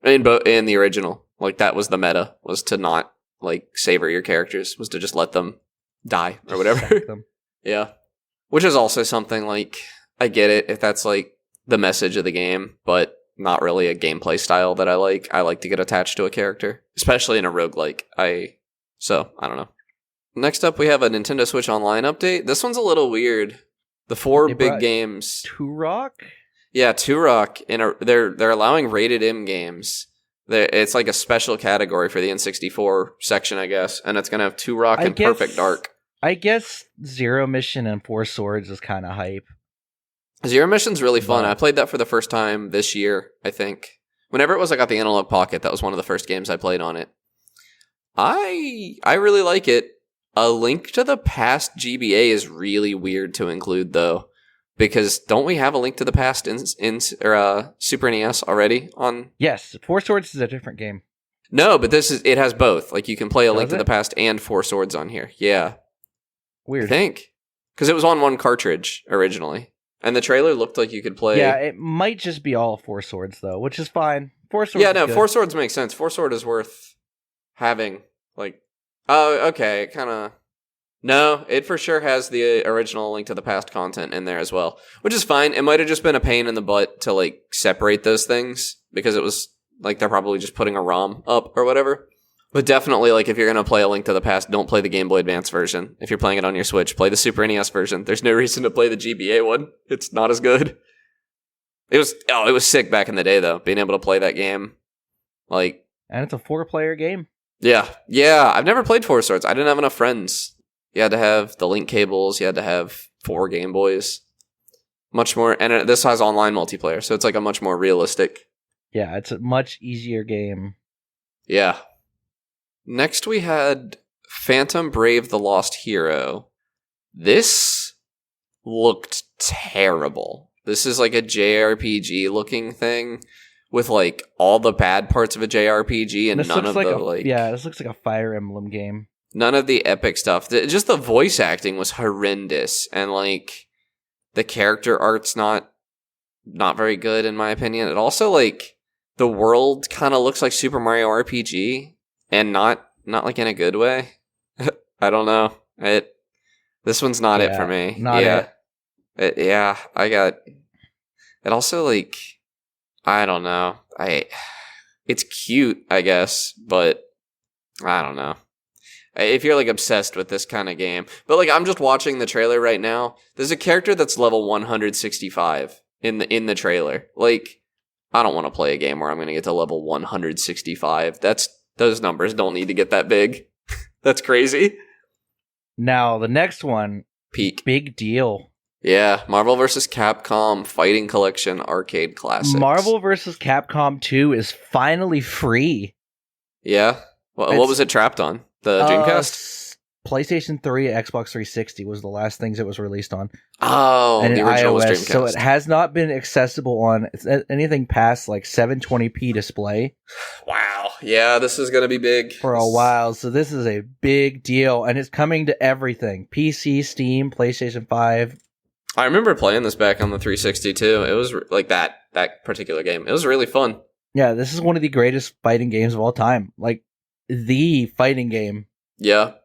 Speaker 1: In the original. Like, that was the meta, was to not, like, savor your characters, was to just let them die or whatever. Yeah. Which is also something, like, I get it if that's, like, the message of the game, but not really a gameplay style that I like. I like to get attached to a character, especially in a roguelike. So, I don't know. Next up, we have a Nintendo Switch Online update. This one's a little weird. The four big games.
Speaker 2: Turok?
Speaker 1: Yeah, Turok. They're allowing rated M games. It's like a special category for the N64 section, I guess, and it's going to have Turok and Perfect Dark.
Speaker 2: I guess Zero Mission and Four Swords is kind of hype.
Speaker 1: Zero Mission's really fun. I played that for the first time this year, I think. Whenever it was I got the Analog Pocket, that was one of the first games I played on it. I really like it. A Link to the Past GBA is really weird to include, though, because don't we have a Link to the Past in Super NES already on?
Speaker 2: Yes, Four Swords is a different game.
Speaker 1: No, but it has both. Like, you can play a Link to the Past and Four Swords on here. Yeah.
Speaker 2: Weird.
Speaker 1: I think. Because it was on one cartridge originally. And the trailer looked like you could play...
Speaker 2: Yeah, it might just be all 4 swords, though, which is fine. 4 swords
Speaker 1: Yeah, no,
Speaker 2: good.
Speaker 1: 4 swords makes sense. 4 sword is worth having. Like, oh, okay, it kind of... No, it for sure has the original Link to the Past content in there as well, which is fine. It might have just been a pain in the butt to, like, separate those things, because it was, like, they're probably just putting a ROM up or whatever. But definitely, like, if you're going to play A Link to the Past, don't play the Game Boy Advance version. If you're playing it on your Switch, play the Super NES version. There's no reason to play the GBA one. It's not as good. It was sick back in the day, though, being able to play that game. Like,
Speaker 2: and it's a 4-player game.
Speaker 1: Yeah. I've never played 4 Swords. I didn't have enough friends. You had to have the link cables. You had to have 4 Game Boys. Much more, and this has online multiplayer, so it's like a much more realistic.
Speaker 2: Yeah, it's a much easier game.
Speaker 1: Yeah. Next we had Phantom Brave the Lost Hero. This looked terrible. This is like a JRPG looking thing with like all the bad parts of a JRPG and
Speaker 2: this
Speaker 1: none of
Speaker 2: like
Speaker 1: the
Speaker 2: this looks like a Fire Emblem game.
Speaker 1: None of the epic stuff. Just the voice acting was horrendous, and like the character art's not very good in my opinion. It also like the world kind of looks like Super Mario RPG, and not like in a good way. I don't know. This one's not it for me. I got it. Also, like, I don't know. It's cute, I guess, but I don't know. If you're like obsessed with this kind of game, but like I'm just watching the trailer right now. There's a character that's level 165 in the trailer. Like, I don't want to play a game where I'm going to get to level 165. Those numbers don't need to get that big. That's crazy.
Speaker 2: Now the next one,
Speaker 1: peak,
Speaker 2: big deal.
Speaker 1: Yeah, Marvel vs. Capcom Fighting Collection Arcade Classics.
Speaker 2: Marvel vs. Capcom 2 is finally free.
Speaker 1: Yeah? What was it trapped on? The Dreamcast?
Speaker 2: PlayStation 3, Xbox 360 was the last things it was released on.
Speaker 1: Oh,
Speaker 2: and
Speaker 1: the original was
Speaker 2: iOS,
Speaker 1: Dreamcast.
Speaker 2: so it has not been accessible on anything past like 720p display.
Speaker 1: Wow. Yeah, this is going to be big.
Speaker 2: For a while, so this is a big deal, and it's coming to everything. PC, Steam, PlayStation 5.
Speaker 1: I remember playing this back on the 360 too. It was like that particular game. It was really fun.
Speaker 2: Yeah, this is one of the greatest fighting games of all time. Like, the fighting game.
Speaker 1: Yeah,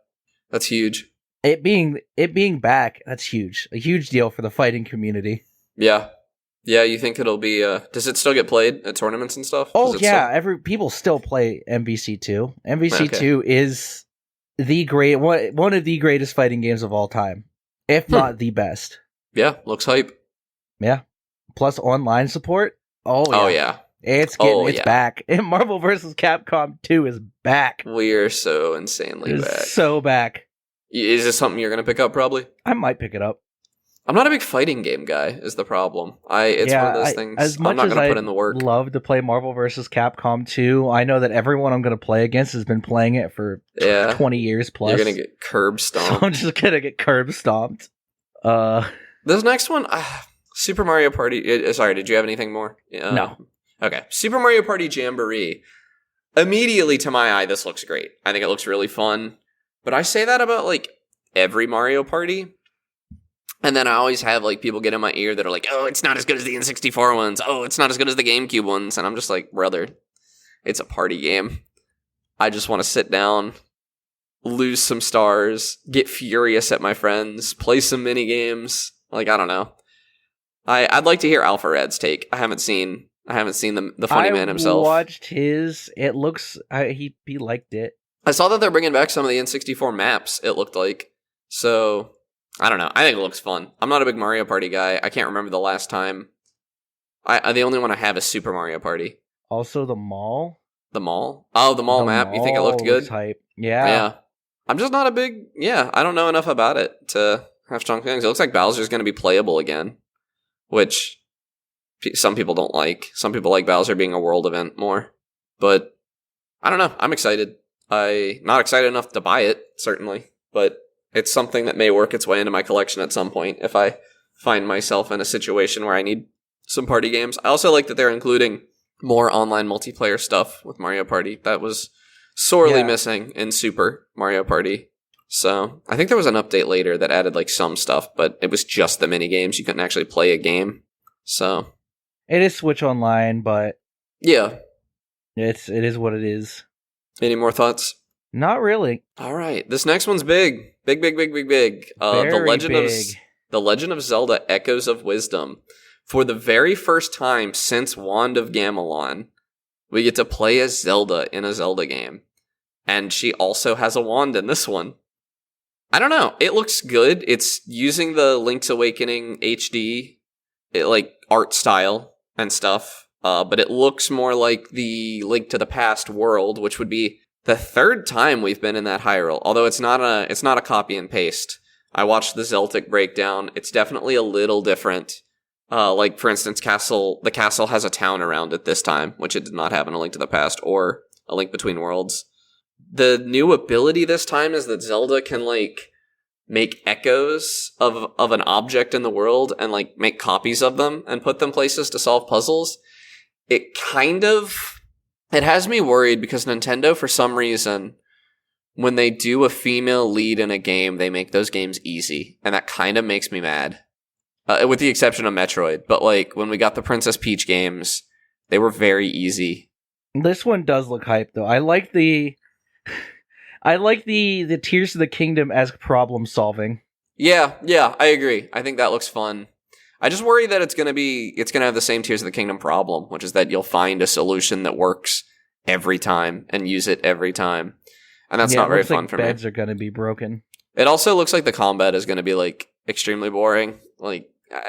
Speaker 1: that's huge.
Speaker 2: It being back, that's huge. A huge deal for the fighting community.
Speaker 1: Yeah. Yeah, you think it'll be does it still get played at tournaments and stuff?
Speaker 2: Oh yeah, people still play MVC2. MVC2 is one of the greatest fighting games of all time, if not the best.
Speaker 1: Yeah, looks hype.
Speaker 2: Yeah. Plus online support. Oh yeah. It's back. And Marvel vs. Capcom 2 is back.
Speaker 1: We're so insanely back.
Speaker 2: So back.
Speaker 1: Is this something you're going to pick up, probably?
Speaker 2: I might pick it up.
Speaker 1: I'm not a big fighting game guy, is the problem. It's one of those things
Speaker 2: as much
Speaker 1: I'm not going to put
Speaker 2: as
Speaker 1: in the work.
Speaker 2: I love to play Marvel vs. Capcom 2, I know that everyone I'm going to play against has been playing it for 20 years plus.
Speaker 1: You're going to get curb stomped.
Speaker 2: So I'm just going to get curb stomped.
Speaker 1: This next one, Super Mario Party... sorry, did you have anything more?
Speaker 2: No.
Speaker 1: Okay. Super Mario Party Jamboree. Immediately to my eye, this looks great. I think it looks really fun. But I say that about, like, every Mario Party. And then I always have, like, people get in my ear that are like, oh, it's not as good as the N64 ones. Oh, it's not as good as the GameCube ones. And I'm just like, brother, it's a party game. I just want to sit down, lose some stars, get furious at my friends, play some mini games. Like, I don't know. I'd like to hear Alpha Rad's take. I haven't seen the funny man himself.
Speaker 2: I watched his. It looks... he liked it.
Speaker 1: I saw that they're bringing back some of the N64 maps, it looked like. So, I don't know. I think it looks fun. I'm not a big Mario Party guy. I can't remember the last time. The only one I have is Super Mario Party.
Speaker 2: Also, the mall.
Speaker 1: The mall? Oh, the mall map. You think it looked good?
Speaker 2: Hype. Yeah.
Speaker 1: Yeah. I'm just not a big... Yeah, I don't know enough about it to have strong feelings. It looks like Bowser's going to be playable again, which some people don't like. Some people like Bowser being a world event more. But, I don't know. I'm excited. I'm not excited enough to buy it, certainly, but it's something that may work its way into my collection at some point if I find myself in a situation where I need some party games. I also like that they're including more online multiplayer stuff with Mario Party. That was sorely missing in Super Mario Party. So I think there was an update later that added like some stuff, but it was just the mini games. You couldn't actually play a game. So
Speaker 2: it is Switch Online, but
Speaker 1: yeah,
Speaker 2: it is what it is.
Speaker 1: Any more thoughts?
Speaker 2: Not really.
Speaker 1: All right, this next one's big. Big. The Legend of Zelda: Echoes of Wisdom. For the very first time since Wand of Gamelon, we get to play as Zelda in a Zelda game. And she also has a wand in this one. I don't know. It looks good. It's using the Link's Awakening HD art style and stuff. But it looks more like the Link to the Past world, which would be the third time we've been in that Hyrule. Although it's not a copy and paste. I watched the Zeltic breakdown. It's definitely a little different. For instance, the castle has a town around it this time, which it did not have in A Link to the Past or A Link Between Worlds. The new ability this time is that Zelda can, make echoes of an object in the world and, make copies of them and put them places to solve puzzles. It has me worried because Nintendo, for some reason, when they do a female lead in a game, they make those games easy. And that kind of makes me mad. With the exception of Metroid. But, when we got the Princess Peach games, they were very easy.
Speaker 2: This one does look hype, though. I like the Tears of the Kingdom as problem solving. Yeah,
Speaker 1: I agree. I think that looks fun. I just worry that it's gonna have the same Tears of the Kingdom problem, which is that you'll find a solution that works every time and use it every time. And that's not very fun for me.
Speaker 2: Beds are gonna be broken.
Speaker 1: It also looks like the combat is gonna be extremely boring.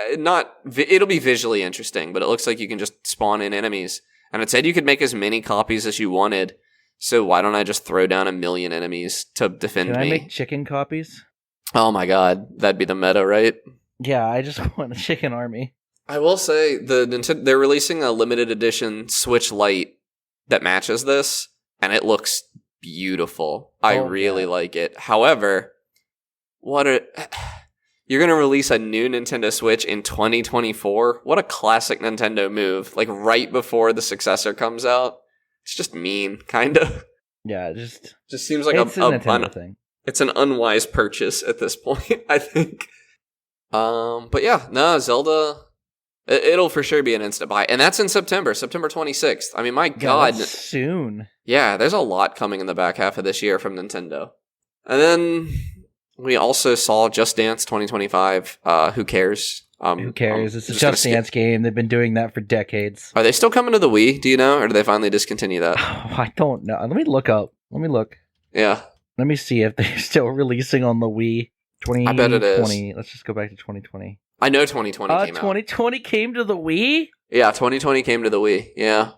Speaker 1: It'll be visually interesting, but it looks like you can just spawn in enemies. And it said you could make as many copies as you wanted. So why don't I just throw down 1,000,000 enemies to defend me?
Speaker 2: Can I make chicken copies?
Speaker 1: Oh my god, that'd be the meta, right?
Speaker 2: Yeah, I just want a chicken army.
Speaker 1: I will say, they're releasing a limited edition Switch Lite that matches this, and it looks beautiful. I really like it. However, you're going to release a new Nintendo Switch in 2024? What a classic Nintendo move. Right before the successor comes out. It's just mean, kind of.
Speaker 2: Yeah, just
Speaker 1: seems like
Speaker 2: it's a Nintendo thing.
Speaker 1: It's an unwise purchase at this point, I think. But yeah, no, Zelda, it'll for sure be an instant buy. And that's in September 26th. I mean, my god.
Speaker 2: That's soon.
Speaker 1: Yeah, there's a lot coming in the back half of this year from Nintendo. And then we also saw Just Dance 2025. Who cares?
Speaker 2: Who cares? It's a Just Dance game. They've been doing that for decades.
Speaker 1: Are they still coming to the Wii? Do you know? Or do they finally discontinue that?
Speaker 2: I don't know. Let me look.
Speaker 1: Yeah.
Speaker 2: Let me see if they're still releasing on the Wii. 2020.
Speaker 1: I bet it is.
Speaker 2: Let's just go back to 2020.
Speaker 1: I know 2020 came out.
Speaker 2: 2020 came to the Wii?
Speaker 1: Yeah, 2020 came to the Wii. Yeah.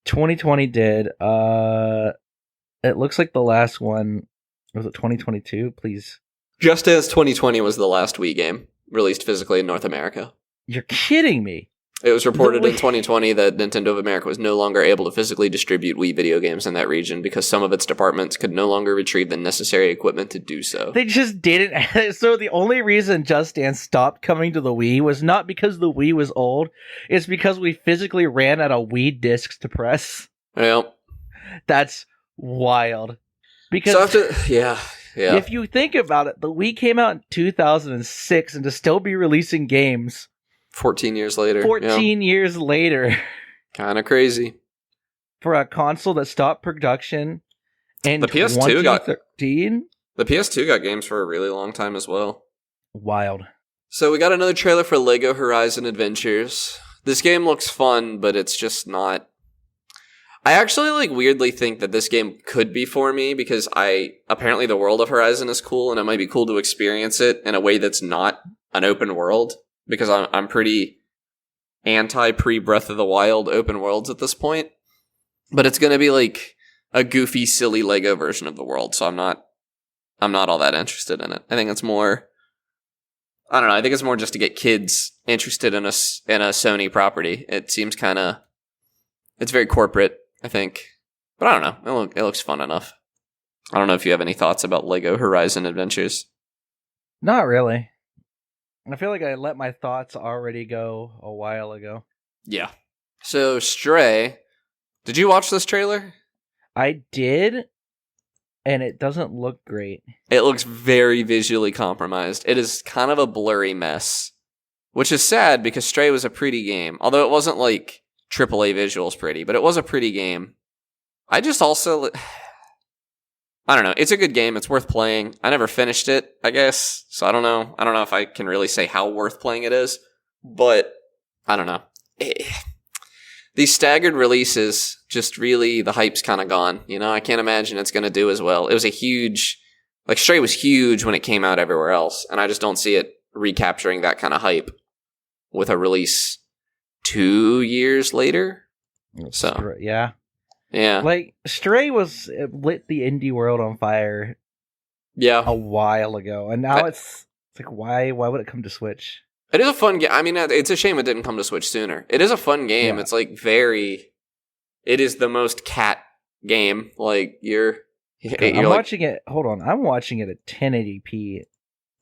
Speaker 2: 2020 did. It looks like the last one was it 2022? Please.
Speaker 1: Just Dance 2020 was the last Wii game released physically in North America.
Speaker 2: You're kidding me.
Speaker 1: It was reported in 2020 that Nintendo of America was no longer able to physically distribute Wii video games in that region because some of its departments could no longer retrieve the necessary equipment to do so.
Speaker 2: They just didn't. So the only reason Just Dance stopped coming to the Wii was not because the Wii was old. It's because we physically ran out of Wii discs to press.
Speaker 1: Yep.
Speaker 2: That's wild. Because
Speaker 1: yeah.
Speaker 2: If you think about it, the Wii came out in 2006, and to still be releasing games
Speaker 1: 14 years later.
Speaker 2: 14 years later.
Speaker 1: Kind of crazy.
Speaker 2: For a console that stopped production in
Speaker 1: the PS2
Speaker 2: 2013?
Speaker 1: The PS2 got games for a really long time as well.
Speaker 2: Wild.
Speaker 1: So we got another trailer for Lego Horizon Adventures. This game looks fun, but it's just not... I actually weirdly think that this game could be for me because apparently the world of Horizon is cool and it might be cool to experience it in a way that's not an open world because I'm pretty anti pre-Breath of the Wild open worlds at this point. But it's going to be a goofy, silly Lego version of the world, so I'm not all that interested in it. I think it's more... I don't know, I think it's more just to get kids interested in a Sony property. It seems kind of... It's very corporate, I think. But I don't know. It looks fun enough. I don't know if you have any thoughts about Lego Horizon Adventures.
Speaker 2: Not really. I feel like I let my thoughts already go a while ago.
Speaker 1: Yeah. So, Stray. Did you watch this trailer?
Speaker 2: I did. And it doesn't look great.
Speaker 1: It looks very visually compromised. It is kind of a blurry mess, which is sad because Stray was a pretty game. Although it wasn't like AAA visuals pretty, but it was a pretty game. I just also... I don't know. It's a good game. It's worth playing. I never finished it, I guess. So I don't know. I don't know if I can really say how worth playing it is. But I don't know. These staggered releases, just really, the hype's kind of gone. You know, I can't imagine it's going to do as well. It was a huge... Like, Stray was huge when it came out everywhere else. And I just don't see it recapturing that kind of hype with a release 2 years later. So,
Speaker 2: yeah.
Speaker 1: Yeah.
Speaker 2: Like, Stray it lit the indie world on fire a while ago. And now it's like, why would it come to Switch?
Speaker 1: It is a fun game. I mean, it's a shame it didn't come to Switch sooner. It is a fun game. Yeah. It's like it is the most cat game. Like,
Speaker 2: I'm watching it. Hold on. I'm watching it at 1080p.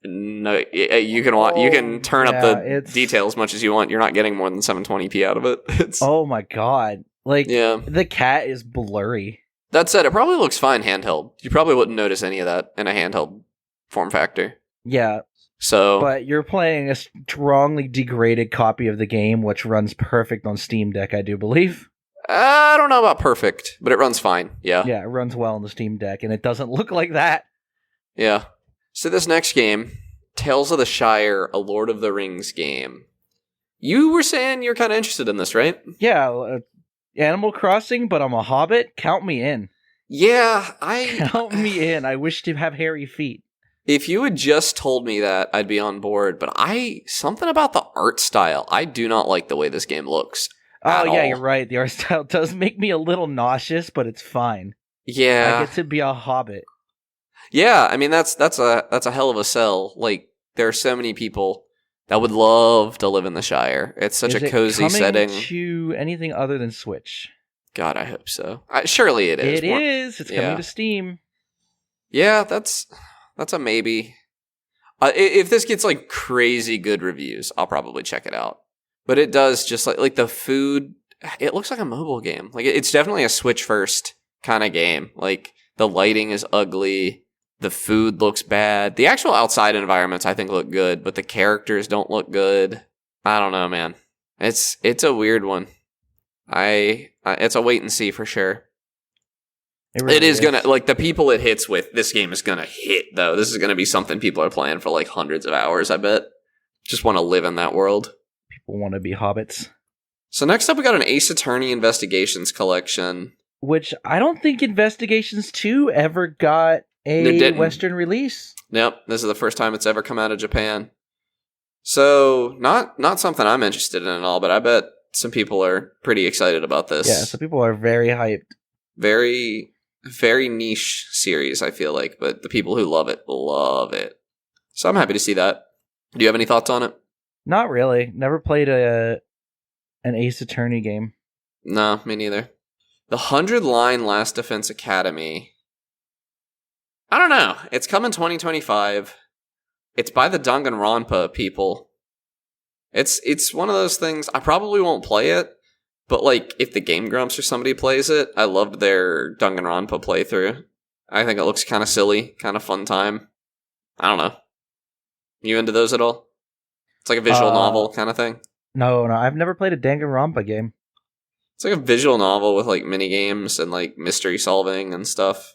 Speaker 1: No, you can turn up the detail as much as you want. You're not getting more than 720p out of it.
Speaker 2: Oh my god. Like, the cat is blurry.
Speaker 1: That said, it probably looks fine handheld. You probably wouldn't notice any of that in a handheld form factor.
Speaker 2: Yeah.
Speaker 1: So,
Speaker 2: but you're playing a strongly degraded copy of the game, which runs perfect on Steam Deck, I do believe.
Speaker 1: I don't know about perfect, but it runs fine. Yeah.
Speaker 2: Yeah, it runs well on the Steam Deck, and it doesn't look like that.
Speaker 1: Yeah. So this next game, Tales of the Shire, a Lord of the Rings game. You were saying you're kind of interested in this, right?
Speaker 2: Yeah, Animal Crossing, but I'm a hobbit. Count me in.
Speaker 1: Yeah,
Speaker 2: Count me in. I wish to have hairy feet.
Speaker 1: If you had just told me that, I'd be on board. But something about the art style, I do not like the way this game looks.
Speaker 2: Oh yeah, you're right. The art style does make me a little nauseous, but it's fine.
Speaker 1: Yeah,
Speaker 2: I get to be a hobbit.
Speaker 1: Yeah, I mean that's a hell of a sell. Like, there are so many people that would love to live in the Shire. It's such a cozy setting.
Speaker 2: Is it coming to anything other than Switch?
Speaker 1: God, I hope so. Surely it is.
Speaker 2: It is. It's coming to Steam.
Speaker 1: Yeah, that's a maybe. If this gets like crazy good reviews, I'll probably check it out. But it does just like the food. It looks like a mobile game. Like, it's definitely a Switch first kind of game. Like, the lighting is ugly. The food looks bad. The actual outside environments, I think, look good, but the characters don't look good. I don't know, man. It's a weird one. It's a wait and see for sure. It is gonna, like, the people it hits with, this game is gonna hit, though. This is gonna be something people are playing for, like, hundreds of hours, I bet. Just want to live in that world.
Speaker 2: People want to be hobbits.
Speaker 1: So next up, we got an Ace Attorney Investigations collection.
Speaker 2: Which I don't think Investigations 2 ever got a Western release.
Speaker 1: Nope, this is the first time it's ever come out of Japan. So, not something I'm interested in at all, but I bet some people are pretty excited about this.
Speaker 2: Yeah, some people are very hyped.
Speaker 1: Very, very niche series, I feel like, but the people who love it, love it. So I'm happy to see that. Do you have any thoughts on it?
Speaker 2: Not really. Never played an Ace Attorney game.
Speaker 1: No, me neither. The 100-Line Last Defense Academy. I don't know. It's coming 2025. It's by the Danganronpa people. It's one of those things. I probably won't play it, but like, if the Game Grumps or somebody plays it, I loved their Danganronpa playthrough. I think it looks kind of silly, kind of fun time. I don't know. You into those at all? It's like a visual novel kind of thing.
Speaker 2: No, I've never played a Danganronpa game.
Speaker 1: It's like a visual novel with like mini games and like mystery solving and stuff.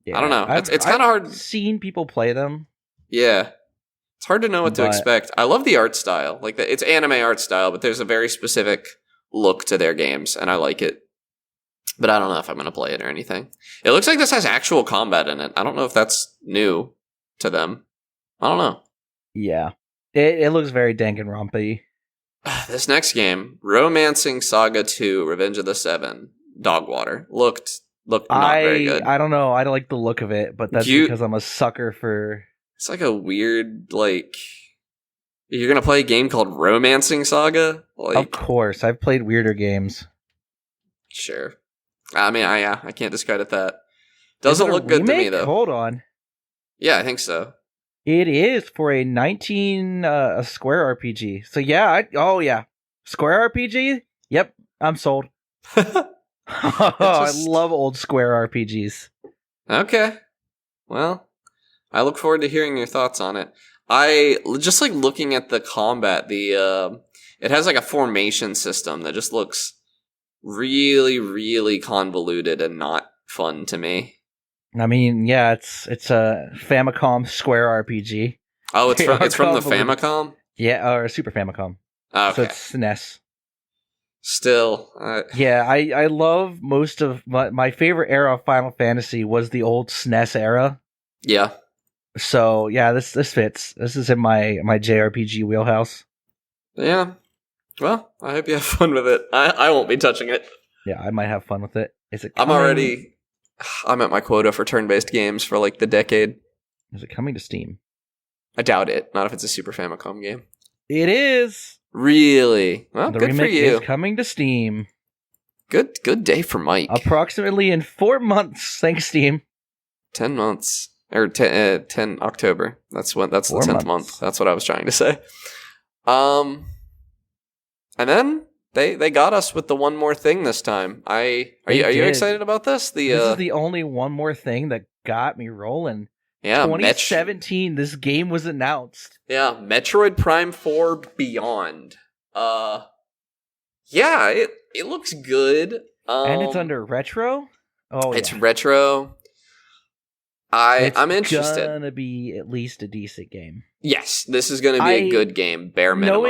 Speaker 1: Yeah, I don't know. It's kind of hard.
Speaker 2: I've seen people play them.
Speaker 1: Yeah. It's hard to know what to expect. I love the art style. Like, it's anime art style, but there's a very specific look to their games, and I like it. But I don't know if I'm going to play it or anything. It looks like this has actual combat in it. I don't know if that's new to them. I don't know.
Speaker 2: Yeah. It looks very Danganronpa-y.
Speaker 1: This next game, Romancing Saga 2, Revenge of the Seven, Dogwater, looked not very good.
Speaker 2: I don't know. I don't like the look of it, but that's because I'm a sucker for...
Speaker 1: It's like a weird, like... You're going to play a game called Romancing Saga? Like,
Speaker 2: of course. I've played weirder games.
Speaker 1: Sure. I mean, I can't discredit that. Doesn't look good to me, though.
Speaker 2: Hold on.
Speaker 1: Yeah, I think so.
Speaker 2: It is for a a Square RPG. So yeah, Square RPG? Yep, I'm sold. I love old Square RPGs.
Speaker 1: Okay. Well, I look forward to hearing your thoughts on it. I just like looking at the combat. It has like a formation system that just looks really, really convoluted and not fun to me.
Speaker 2: I mean, yeah, it's a Famicom Square RPG.
Speaker 1: Oh, it's from the Famicom?
Speaker 2: Yeah, or Super Famicom.
Speaker 1: Okay.
Speaker 2: So it's SNES.
Speaker 1: Still.
Speaker 2: Yeah, I love most of my favorite era of Final Fantasy was the old SNES era.
Speaker 1: Yeah.
Speaker 2: So yeah, this fits. This is in my JRPG wheelhouse.
Speaker 1: Yeah. Well, I hope you have fun with it. I won't be touching it.
Speaker 2: Yeah, I might have fun with it. Is it?
Speaker 1: I'm at my quota for turn-based games for like the decade.
Speaker 2: Is it coming to Steam?
Speaker 1: I doubt it. Not if it's a Super Famicom game.
Speaker 2: It is.
Speaker 1: Really? Well,
Speaker 2: the
Speaker 1: good for
Speaker 2: remake
Speaker 1: you.
Speaker 2: Is coming to Steam.
Speaker 1: Good day for Mike.
Speaker 2: Approximately in 4 months. Thanks, Steam.
Speaker 1: 10 months. Or 10 October. That's the 10th month. That's what I was trying to say. And then they got us with the one more thing this time. Are you excited about this? This
Speaker 2: is the only one more thing that got me rolling.
Speaker 1: Yeah,
Speaker 2: 2017. This game was announced.
Speaker 1: Yeah, Metroid Prime 4 Beyond. Yeah, it looks good.
Speaker 2: And it's under retro. Oh,
Speaker 1: it's retro. I'm interested.
Speaker 2: It's gonna be at least a decent game.
Speaker 1: Yes, this is gonna be a good game, bare minimum.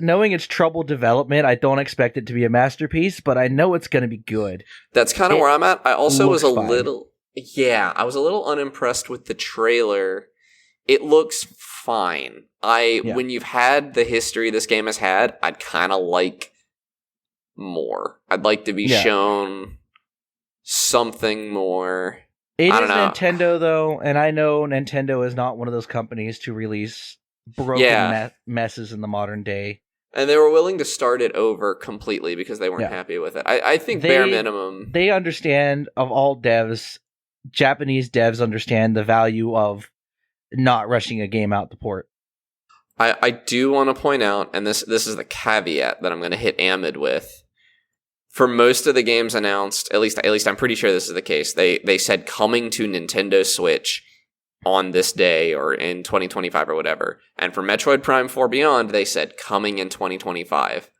Speaker 2: Knowing its troubled development, I don't expect it to be a masterpiece, but I know it's gonna be good.
Speaker 1: That's kind of where I'm at. I also was a little unimpressed with the trailer. It looks fine. When you've had the history this game has had, I'd kind of like more. I'd like to be shown something more.
Speaker 2: It is Nintendo, though, and I know Nintendo is not one of those companies to release broken messes in the modern day.
Speaker 1: And they were willing to start it over completely because they weren't happy with it. I think bare minimum.
Speaker 2: They understand, of all devs, Japanese devs understand the value of not rushing a game out the port.
Speaker 1: I do want to point out, and this is the caveat that I'm going to hit Amid with. For most of the games announced, at least I'm pretty sure this is the case, they said coming to Nintendo Switch on this day or in 2025 or whatever. And for Metroid Prime 4 Beyond, they said coming in 2025.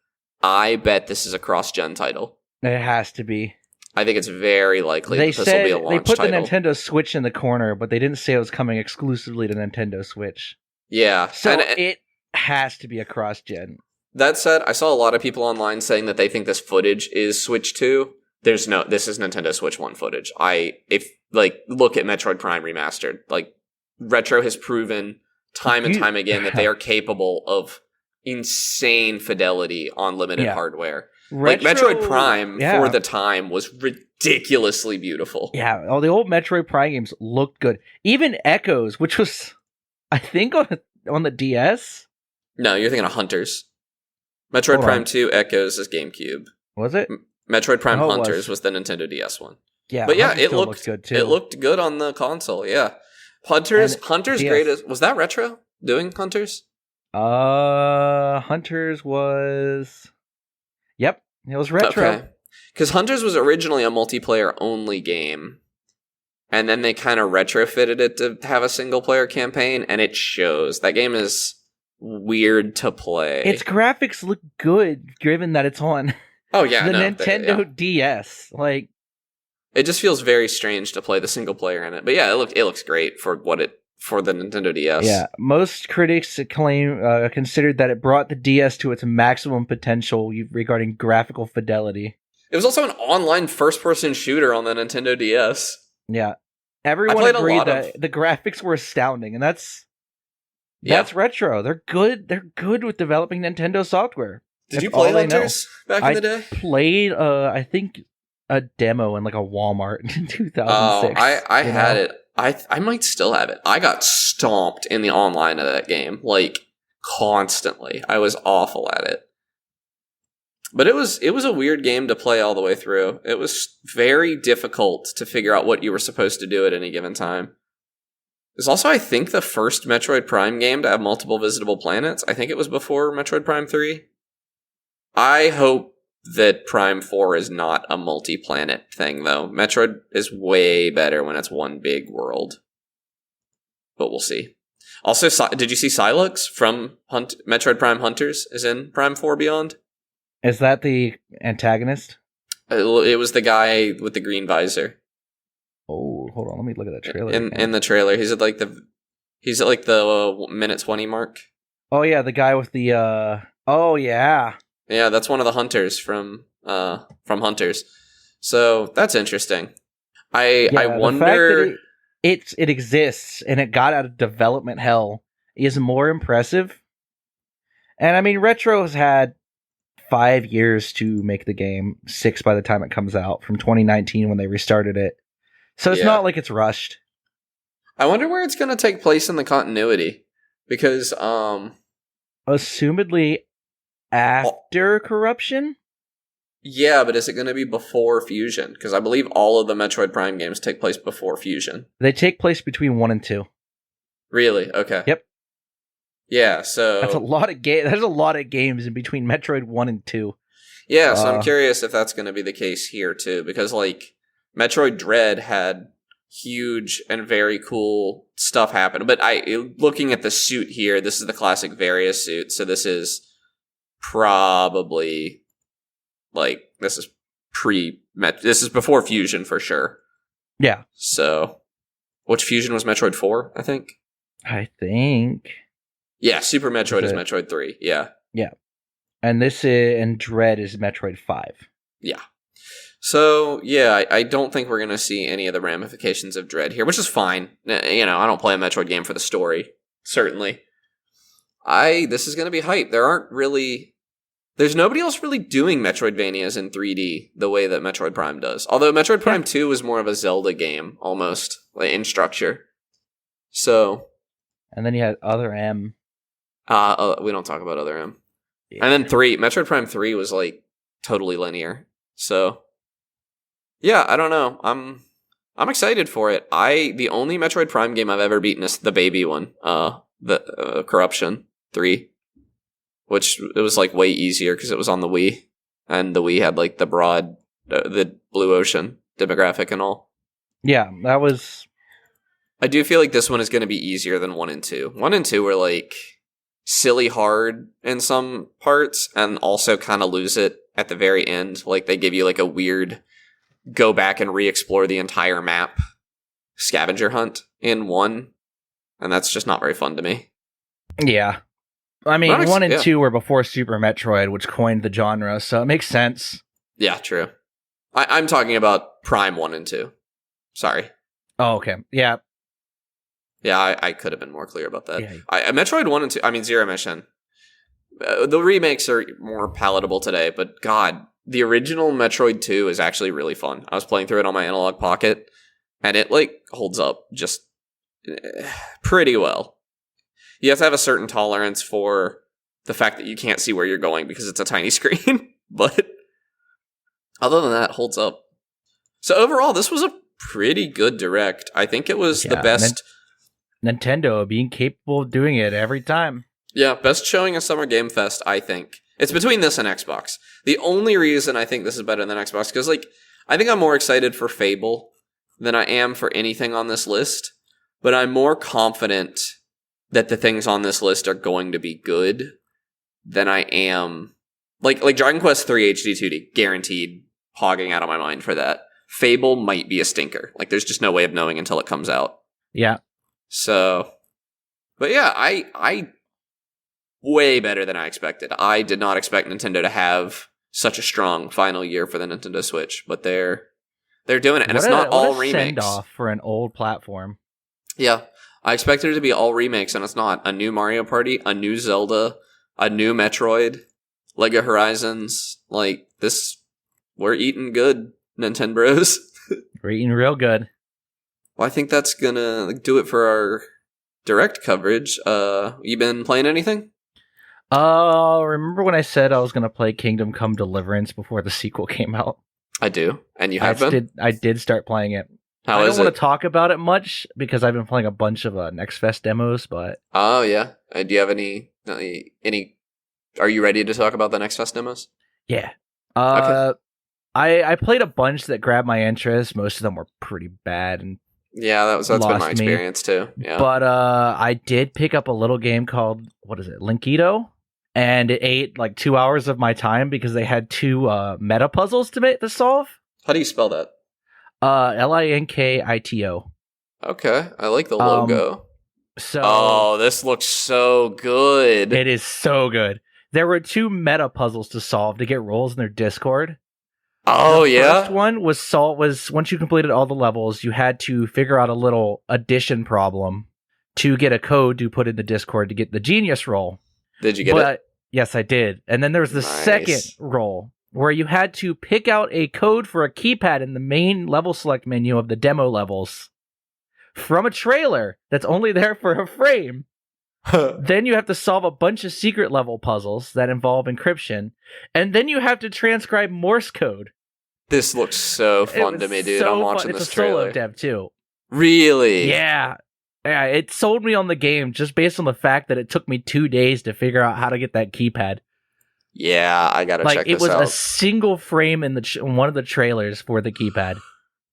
Speaker 1: I bet this is a cross-gen title.
Speaker 2: It has to be.
Speaker 1: I think it's very likely that this will be a launch title.
Speaker 2: They put the Nintendo Switch in the corner, but they didn't say it was coming exclusively to Nintendo Switch.
Speaker 1: Yeah.
Speaker 2: So it has to be a cross-gen.
Speaker 1: That said, I saw a lot of people online saying that they think this footage is Switch 2. This is Nintendo Switch 1 footage. Look at Metroid Prime Remastered. Like, Retro has proven time and time again that they are capable of insane fidelity on limited hardware. Metroid Prime, for the time, was ridiculously beautiful.
Speaker 2: Yeah, all the old Metroid Prime games looked good. Even Echoes, which was, I think, on the DS?
Speaker 1: No, you're thinking of Hunters. Metroid Prime 2 Echoes is GameCube.
Speaker 2: Was it?
Speaker 1: Metroid Prime Hunters was the Nintendo DS one.
Speaker 2: Yeah,
Speaker 1: but yeah, it looked good too. It looked good on the console. Yeah, Hunters great. Was that Retro doing Hunters?
Speaker 2: Hunters was. Yep, it was Retro.
Speaker 1: Okay, because Hunters was originally a multiplayer only game, and then they kind of retrofitted it to have a single player campaign, and it shows. That game is weird to play.
Speaker 2: Its graphics look good, given that it's on Nintendo DS. Like,
Speaker 1: it just feels very strange to play the single player in it. But yeah, it looks great for the Nintendo DS.
Speaker 2: Yeah, most critics considered that it brought the DS to its maximum potential regarding graphical fidelity.
Speaker 1: It was also an online first-person shooter on the Nintendo DS.
Speaker 2: Yeah, everyone agreed that the graphics were astounding, and that's Retro. They're good. They're good with developing Nintendo software.
Speaker 1: Did you play Hunters back in the day?
Speaker 2: I played, I think, a demo in like a Walmart in 2006.
Speaker 1: Oh, I had it. I might still have it. I got stomped in the online of that game, like, constantly. I was awful at it. But it was a weird game to play all the way through. It was very difficult to figure out what you were supposed to do at any given time. It was also, I think, the first Metroid Prime game to have multiple visitable planets. I think it was before Metroid Prime 3. I hope that Prime 4 is not a multi-planet thing, though. Metroid is way better when it's one big world. but we'll see. Also, did you see Sylux from Metroid Prime Hunters is in Prime 4 Beyond?
Speaker 2: Is that the antagonist?
Speaker 1: It was the guy with the green visor.
Speaker 2: Oh, hold on. Let me look at that trailer.
Speaker 1: In the trailer, he's at like the minute 20 mark.
Speaker 2: Oh yeah, the guy with the oh yeah.
Speaker 1: Yeah, that's one of the hunters from Hunters. So that's interesting. I wonder.
Speaker 2: The fact that it exists and it got out of development hell is more impressive. And I mean, Retro has had 5 years to make the game, 6 by the time it comes out, from 2019 when they restarted it. So it's not like it's rushed.
Speaker 1: I wonder where it's going to take place in the continuity, because
Speaker 2: assumedly after Corruption.
Speaker 1: Yeah, but is it going to be before Fusion? Because I believe all of the Metroid Prime games take place before Fusion.
Speaker 2: They take place between 1 and 2.
Speaker 1: Really? Okay.
Speaker 2: Yep.
Speaker 1: Yeah, so
Speaker 2: that's a lot of There's a lot of games in between Metroid 1 and 2.
Speaker 1: Yeah, so I'm curious if that's going to be the case here too, because like Metroid Dread had huge and very cool stuff happen. But looking at the suit here, this is the classic Various suit, so this is probably this is before Fusion for sure.
Speaker 2: Yeah.
Speaker 1: So, which Fusion was Metroid 4, I think? Yeah, Super Metroid is Metroid 3, yeah.
Speaker 2: Yeah. And Dread is Metroid 5.
Speaker 1: Yeah. So, yeah, I don't think we're going to see any of the ramifications of Dread here, which is fine. I don't play a Metroid game for the story, certainly. This is going to be hype. There's nobody else really doing Metroidvanias in 3D the way that Metroid Prime does. Although Metroid Prime 2 is more of a Zelda game, almost, in structure. So.
Speaker 2: And then you had Other M.
Speaker 1: We don't talk about Other M. Yeah. And then Metroid Prime 3 was, totally linear. So. Yeah, I don't know. I'm excited for it. The only Metroid Prime game I've ever beaten is the baby one. The Corruption 3. Which it was way easier because it was on the Wii, and the Wii had the broad, the blue ocean demographic and all.
Speaker 2: Yeah, that was.
Speaker 1: I do feel like this one is going to be easier than 1 and 2. 1 and 2 were silly hard in some parts, and also kind of lose it at the very end. They give you a weird go back and re-explore the entire map scavenger hunt in 1, and that's just not very fun to me.
Speaker 2: Yeah. I mean, 1 and 2 were before Super Metroid, which coined the genre, so it makes sense.
Speaker 1: Yeah, true. I'm talking about Prime 1 and 2. Sorry.
Speaker 2: Oh, okay. Yeah.
Speaker 1: Yeah, I could have been more clear about that. Yeah. Metroid 1 and 2, Zero Mission. The remakes are more palatable today, but God, the original Metroid 2 is actually really fun. I was playing through it on my Analog Pocket, and it, holds up just pretty well. You have to have a certain tolerance for the fact that you can't see where you're going because it's a tiny screen. But other than that, holds up. So overall, this was a pretty good Direct. I think it was the best.
Speaker 2: Nintendo being capable of doing it every time.
Speaker 1: Yeah, best showing a Summer Game Fest, I think. It's between this and Xbox. The only reason I think this is better than Xbox, because I think I'm more excited for Fable than I am for anything on this list. But I'm more confident that the things on this list are going to be good than I am. Like Dragon Quest 3 HD 2D, guaranteed hogging out of my mind for that. Fable might be a stinker. There's just no way of knowing until it comes out.
Speaker 2: Yeah.
Speaker 1: So, but yeah, I way better than I expected. I did not expect Nintendo to have such a strong final year for the Nintendo Switch, but they're doing it, and it's not all remakes.
Speaker 2: Send-off for an old platform.
Speaker 1: Yeah. I expected it to be all remakes, and it's not. A new Mario Party, a new Zelda, a new Metroid, Lego Horizons. We're eating good, Nintendos.
Speaker 2: We're eating real good.
Speaker 1: Well, I think that's gonna do it for our Direct coverage. You been playing anything?
Speaker 2: Remember when I said I was gonna play Kingdom Come Deliverance before the sequel came out?
Speaker 1: I do, and you have been?
Speaker 2: I did start playing it.
Speaker 1: How
Speaker 2: I
Speaker 1: is
Speaker 2: don't want to talk about it much because I've been playing a bunch of Next Fest demos, but...
Speaker 1: Oh, yeah. Do you have any... Are you ready to talk about the Next Fest demos?
Speaker 2: Yeah. Okay. I played a bunch that grabbed my interest. Most of them were pretty bad, and
Speaker 1: Yeah, that's been my experience too. Yeah.
Speaker 2: But I did pick up a little game called, what is it, Linkito? And it ate like 2 hours of my time because they had 2 meta puzzles to solve.
Speaker 1: How do you spell that?
Speaker 2: Linkito.
Speaker 1: Okay, I like the logo. This looks so good.
Speaker 2: It is so good. There were 2 meta puzzles to solve to get roles in their Discord. The first one was once you completed all the levels, you had to figure out a little addition problem to get a code to put in the Discord to get the genius roll.
Speaker 1: Did you get it?
Speaker 2: Yes, I did. And then there was the second roll where you had to pick out a code for a keypad in the main level select menu of the demo levels from a trailer that's only there for a frame. Then you have to solve a bunch of secret level puzzles that involve encryption, and then you have to transcribe Morse code.
Speaker 1: This looks so fun to me, dude. I'm watching this trailer.
Speaker 2: It's a solo dev too.
Speaker 1: Really?
Speaker 2: Yeah. It sold me on the game just based on the fact that it took me 2 days to figure out how to get that keypad.
Speaker 1: Yeah, I gotta check this out.
Speaker 2: It was a single frame in one of the trailers for the keypad.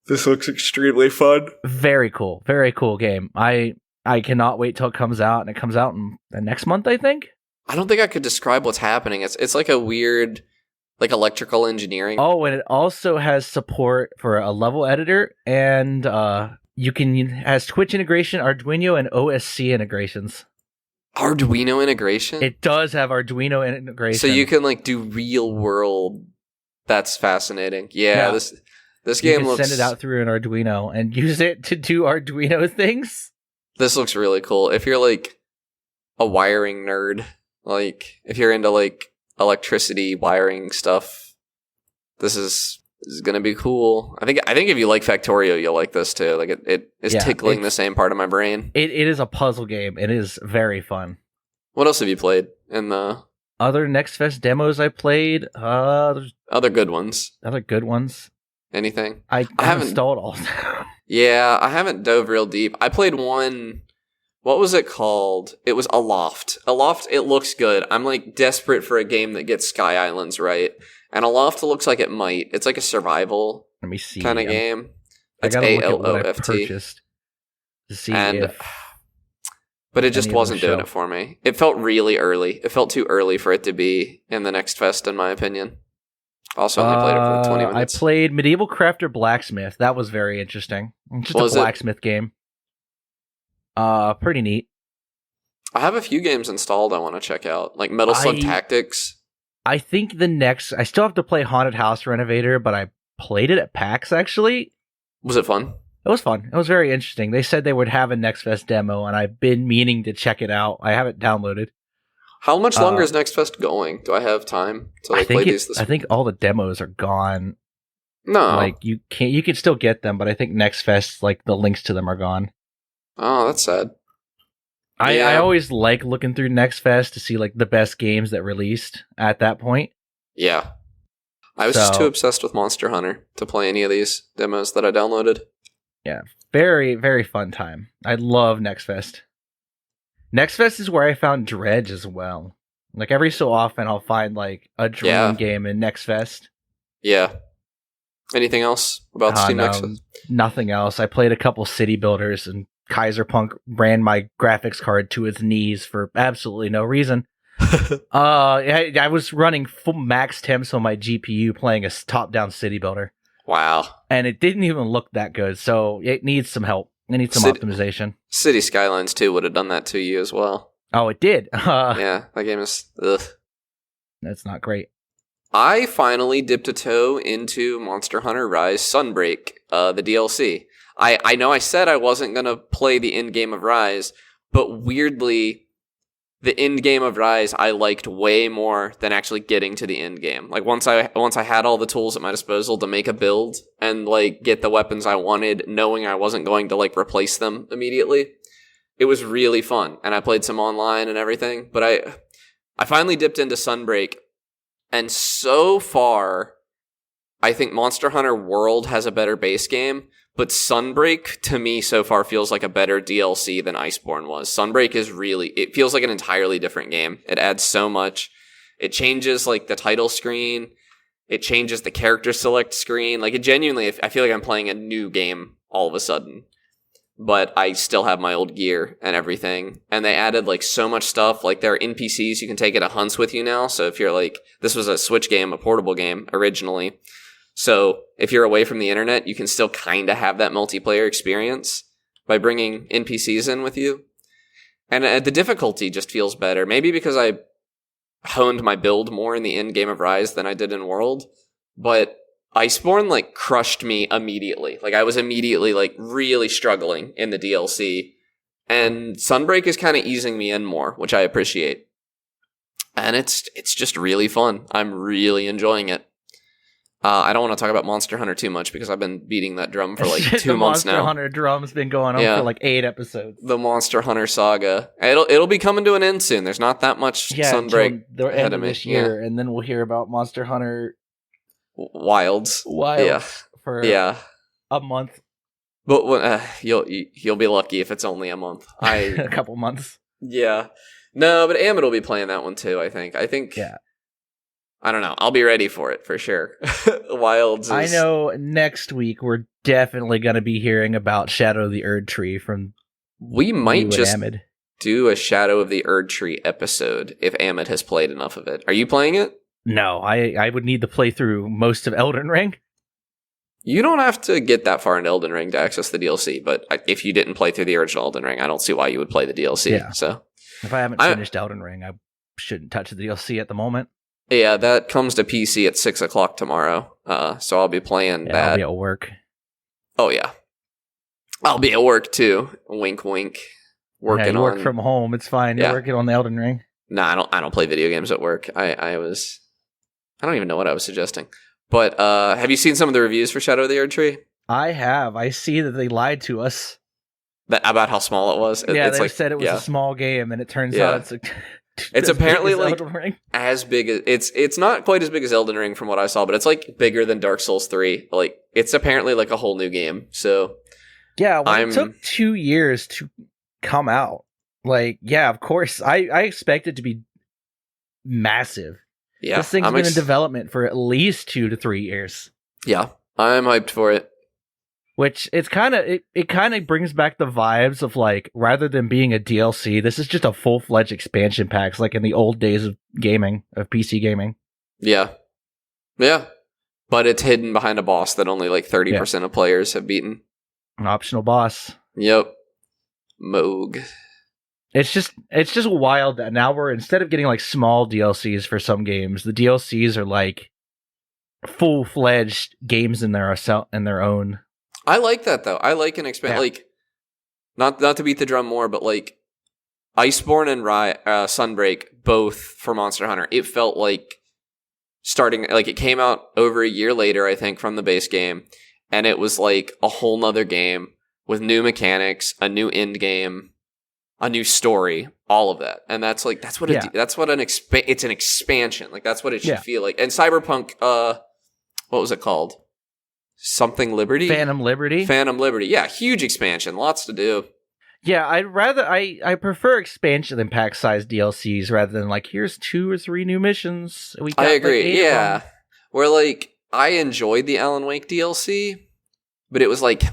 Speaker 1: This looks extremely fun.
Speaker 2: Very cool. Very cool game. I cannot wait till it comes out, and it comes out in the next month, I think. I
Speaker 1: don't think I could describe what's happening. It's like a weird, like electrical engineering.
Speaker 2: Oh, and it also has support for a level editor, and has Twitch integration, Arduino, and OSC integrations.
Speaker 1: Arduino integration?
Speaker 2: It does have Arduino integration.
Speaker 1: So you can like do real world. That's fascinating. Yeah. This game looks.
Speaker 2: Send it out through an Arduino and use it to do Arduino things.
Speaker 1: This looks really cool. If you're like a wiring nerd, like if you're into like electricity wiring stuff, this is gonna be cool. I think if you like Factorio, you'll like this too. Like it is tickling the same part of my brain.
Speaker 2: It is a puzzle game. It is very fun.
Speaker 1: What else have you played in the
Speaker 2: other Next Fest demos I played?
Speaker 1: Other good ones. Anything?
Speaker 2: I haven't installed all.
Speaker 1: Yeah, I haven't dove real deep. I played one. What was it called? It was Aloft. Aloft, it looks good. I'm like desperate for a game that gets Sky Islands right. And Aloft looks like it might. It's like a survival kind of game. It's ALOFT.
Speaker 2: To see
Speaker 1: but it just wasn't doing it for me. It felt really early. It felt too early for it to be in the Next Fest, in my opinion. Also only played it for 20 minutes.
Speaker 2: I played Medieval Crafter Blacksmith. That was very interesting. Just a blacksmith game. Pretty neat.
Speaker 1: I have a few games installed I want to check out. Like Metal Slug Tactics.
Speaker 2: I think I still have to play Haunted House Renovator, but I played it at PAX, actually.
Speaker 1: Was it fun?
Speaker 2: It was fun. It was very interesting. They said they would have a Next Fest demo, and I've been meaning to check it out. I haven't downloaded.
Speaker 1: How much longer is Next Fest going? Do I have time to play these this week?
Speaker 2: I think all the demos are gone.
Speaker 1: No.
Speaker 2: Like, you can still get them, but I think Next Fest, like, the links to them are gone.
Speaker 1: Oh, that's sad.
Speaker 2: I always like looking through Next Fest to see, like, the best games that released at that point.
Speaker 1: Yeah. I was just too obsessed with Monster Hunter to play any of these demos that I downloaded.
Speaker 2: Yeah. Very, very fun time. I love Next Fest. Next Fest is where I found Dredge as well. Like, every so often, I'll find, like, a drone game in Next Fest.
Speaker 1: Yeah. Anything else about Steam Next Fest?
Speaker 2: Nothing else. I played a couple city builders, and Kaiserpunk ran my graphics card to its knees for absolutely no reason. I was running full max temps on my GPU playing a top-down city builder.
Speaker 1: Wow.
Speaker 2: And it didn't even look that good, so it needs some help. It needs some optimization.
Speaker 1: City Skylines 2 would have done that to you as well.
Speaker 2: Oh, it did?
Speaker 1: Yeah, that game is... Ugh.
Speaker 2: That's not great.
Speaker 1: I finally dipped a toe into Monster Hunter Rise Sunbreak, the DLC. I know I said I wasn't going to play the end game of Rise, but weirdly, the end game of Rise I liked way more than actually getting to the end game. Like once I had all the tools at my disposal to make a build and like get the weapons I wanted, knowing I wasn't going to like replace them immediately, it was really fun. And I played some online and everything, but I finally dipped into Sunbreak, and so far I think Monster Hunter World has a better base game. But Sunbreak, to me, so far feels like a better DLC than Iceborne was. Sunbreak it feels like an entirely different game. It adds so much. It changes, like, the title screen. It changes the character select screen. Like, it genuinely, I feel like I'm playing a new game all of a sudden. but I still have my old gear and everything. And they added like so much stuff. Like there are NPCs you can take it to hunts with you now. So if you're like, this was a Switch game, a portable game originally. So if you're away from the internet, you can still kind of have that multiplayer experience by bringing NPCs in with you. And the difficulty just feels better. Maybe because I honed my build more in the end game of Rise than I did in World. But Iceborne, like, crushed me immediately. Like, I was immediately, like, really struggling in the DLC. And Sunbreak is kind of easing me in more, which I appreciate. And it's just really fun. I'm really enjoying it. I don't want to talk about Monster Hunter too much because I've been beating that drum for like 2 months now.
Speaker 2: The Monster Hunter drum's been going on for like 8 episodes.
Speaker 1: The Monster Hunter saga. It'll be coming to an end soon. There's not that much Sunbreak
Speaker 2: the end of this year, and then we'll hear about Monster Hunter
Speaker 1: Wilds.
Speaker 2: For a month.
Speaker 1: But you'll be lucky if it's only a month.
Speaker 2: A couple months.
Speaker 1: Yeah. No, but Amit will be playing that one too, I think.
Speaker 2: Yeah.
Speaker 1: I don't know. I'll be ready for it for sure. Wilds.
Speaker 2: I know next week we're definitely going to be hearing about Shadow of the Erdtree from.
Speaker 1: We might just do a Shadow of the Erdtree episode if Amit has played enough of it. Are you playing it?
Speaker 2: No, I would need to play through most of Elden Ring.
Speaker 1: You don't have to get that far into Elden Ring to access the DLC, but if you didn't play through the original Elden Ring, I don't see why you would play the DLC.
Speaker 2: Yeah.
Speaker 1: So
Speaker 2: if I haven't finished Elden Ring, I shouldn't touch the DLC at the moment.
Speaker 1: Yeah, that comes to PC at 6 o'clock tomorrow. So I'll be playing that.
Speaker 2: I'll be at work.
Speaker 1: Oh, yeah. I'll be at work, too. Wink, wink.
Speaker 2: You work from home. It's fine. You're working on the Elden Ring.
Speaker 1: No, I don't play video games at work. I don't even know what I was suggesting. But have you seen some of the reviews for Shadow of the Erdtree?
Speaker 2: I have. I see that they lied to us.
Speaker 1: About how small it was?
Speaker 2: They said it was a small game, and it turns out it's
Speaker 1: it's apparently like as big as it's not quite as big as Elden Ring from what I saw, but it's like bigger than Dark Souls 3. Like it's apparently like a whole new game. So
Speaker 2: it took 2 years to come out. Like, of course, I expect it to be massive.
Speaker 1: Yeah,
Speaker 2: this thing's been in development for at least 2 to 3 years.
Speaker 1: Yeah, I'm hyped for it.
Speaker 2: Which it's kind of it kind of brings back the vibes of like rather than being a DLC, this is just a full-fledged expansion packs like in the old days of gaming, of PC gaming.
Speaker 1: Yeah. But it's hidden behind a boss that only like 30% of players have beaten.
Speaker 2: An optional boss.
Speaker 1: Yep. Moog.
Speaker 2: It's just wild that now we're instead of getting like small DLCs for some games, the DLCs are like full-fledged games in their own.
Speaker 1: I like that though. I like an like not to beat the drum more, but like Iceborne and Sunbreak both for Monster Hunter. It felt like starting like it came out over a year later, I think, from the base game, and it was like a whole nother game with new mechanics, a new end game, a new story, all of that. And that's what it's an expansion. Like that's what it should feel like. And Cyberpunk, what was it called? Something Liberty?
Speaker 2: Phantom Liberty.
Speaker 1: Yeah, huge expansion. Lots to do.
Speaker 2: Yeah, I prefer expansion than pack-sized DLCs rather than like, here's 2 or 3 new missions.
Speaker 1: I agree, yeah. Where like, I enjoyed the Alan Wake DLC, but it was like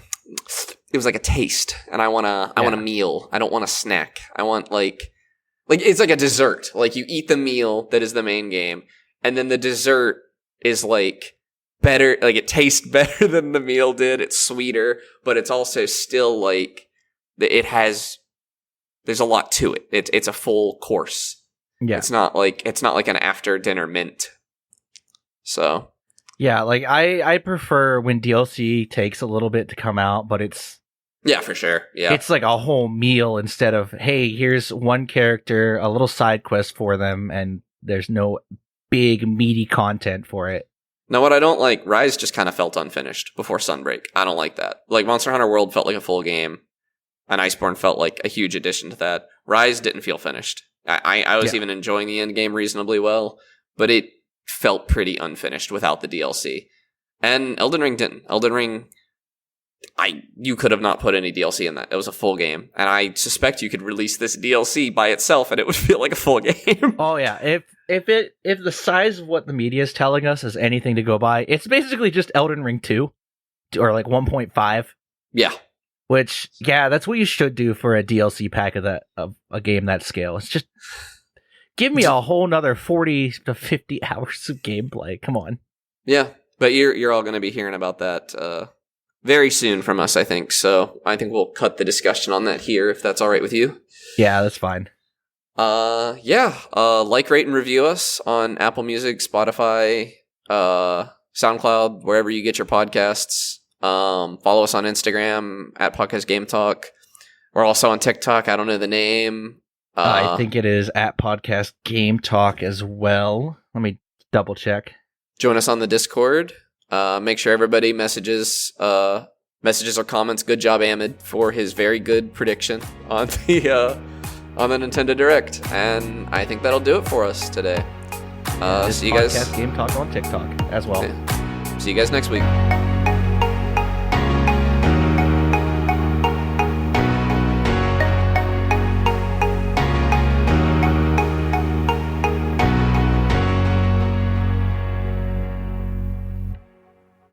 Speaker 1: a taste. And I want a meal. I don't want a snack. I want like it's like a dessert. Like you eat the meal that is the main game, and then the dessert is like better, like it tastes better than the meal did. It's sweeter, but it's also still like there's a lot to it. It's a full course. Yeah, it's not like an after dinner mint. So
Speaker 2: yeah, like I prefer when DLC takes a little bit to come out, but it's
Speaker 1: for sure. Yeah,
Speaker 2: it's like a whole meal instead of hey, here's one character, a little side quest for them, and there's no big meaty content for it.
Speaker 1: Now, what I don't like, Rise just kind of felt unfinished before Sunbreak. I don't like that. Like, Monster Hunter World felt like a full game, and Iceborne felt like a huge addition to that. Rise didn't feel finished. I was even enjoying the end game reasonably well, but it felt pretty unfinished without the DLC. And Elden Ring didn't. Elden Ring, you could have not put any DLC in that. It was a full game, and I suspect you could release this DLC by itself, and it would feel like a full game.
Speaker 2: Oh yeah, if the size of what the media is telling us is anything to go by, it's basically just Elden Ring 2 or like 1.5.
Speaker 1: Yeah.
Speaker 2: Which, yeah, that's what you should do for a DLC pack of a game that scale. It's just give me a whole nother 40 to 50 hours of gameplay. Come on.
Speaker 1: Yeah, but you're all going to be hearing about that very soon from us, I think. So I think we'll cut the discussion on that here, if that's all right with you.
Speaker 2: Yeah, that's fine.
Speaker 1: Like, rate, and review us on Apple Music, Spotify, SoundCloud, wherever you get your podcasts. Follow us on Instagram at Podcast Game Talk. We're also on TikTok. I don't know the name.
Speaker 2: I think it is at Podcast Game Talk as well. Let me double check.
Speaker 1: Join us on the Discord. Make sure everybody messages or comments. Good job, Ahmed, for his very good prediction on the Nintendo Direct. And I think that'll do it for us today. See you guys.
Speaker 2: Podcast Game Talk on TikTok as well.
Speaker 1: Okay. See you guys next week.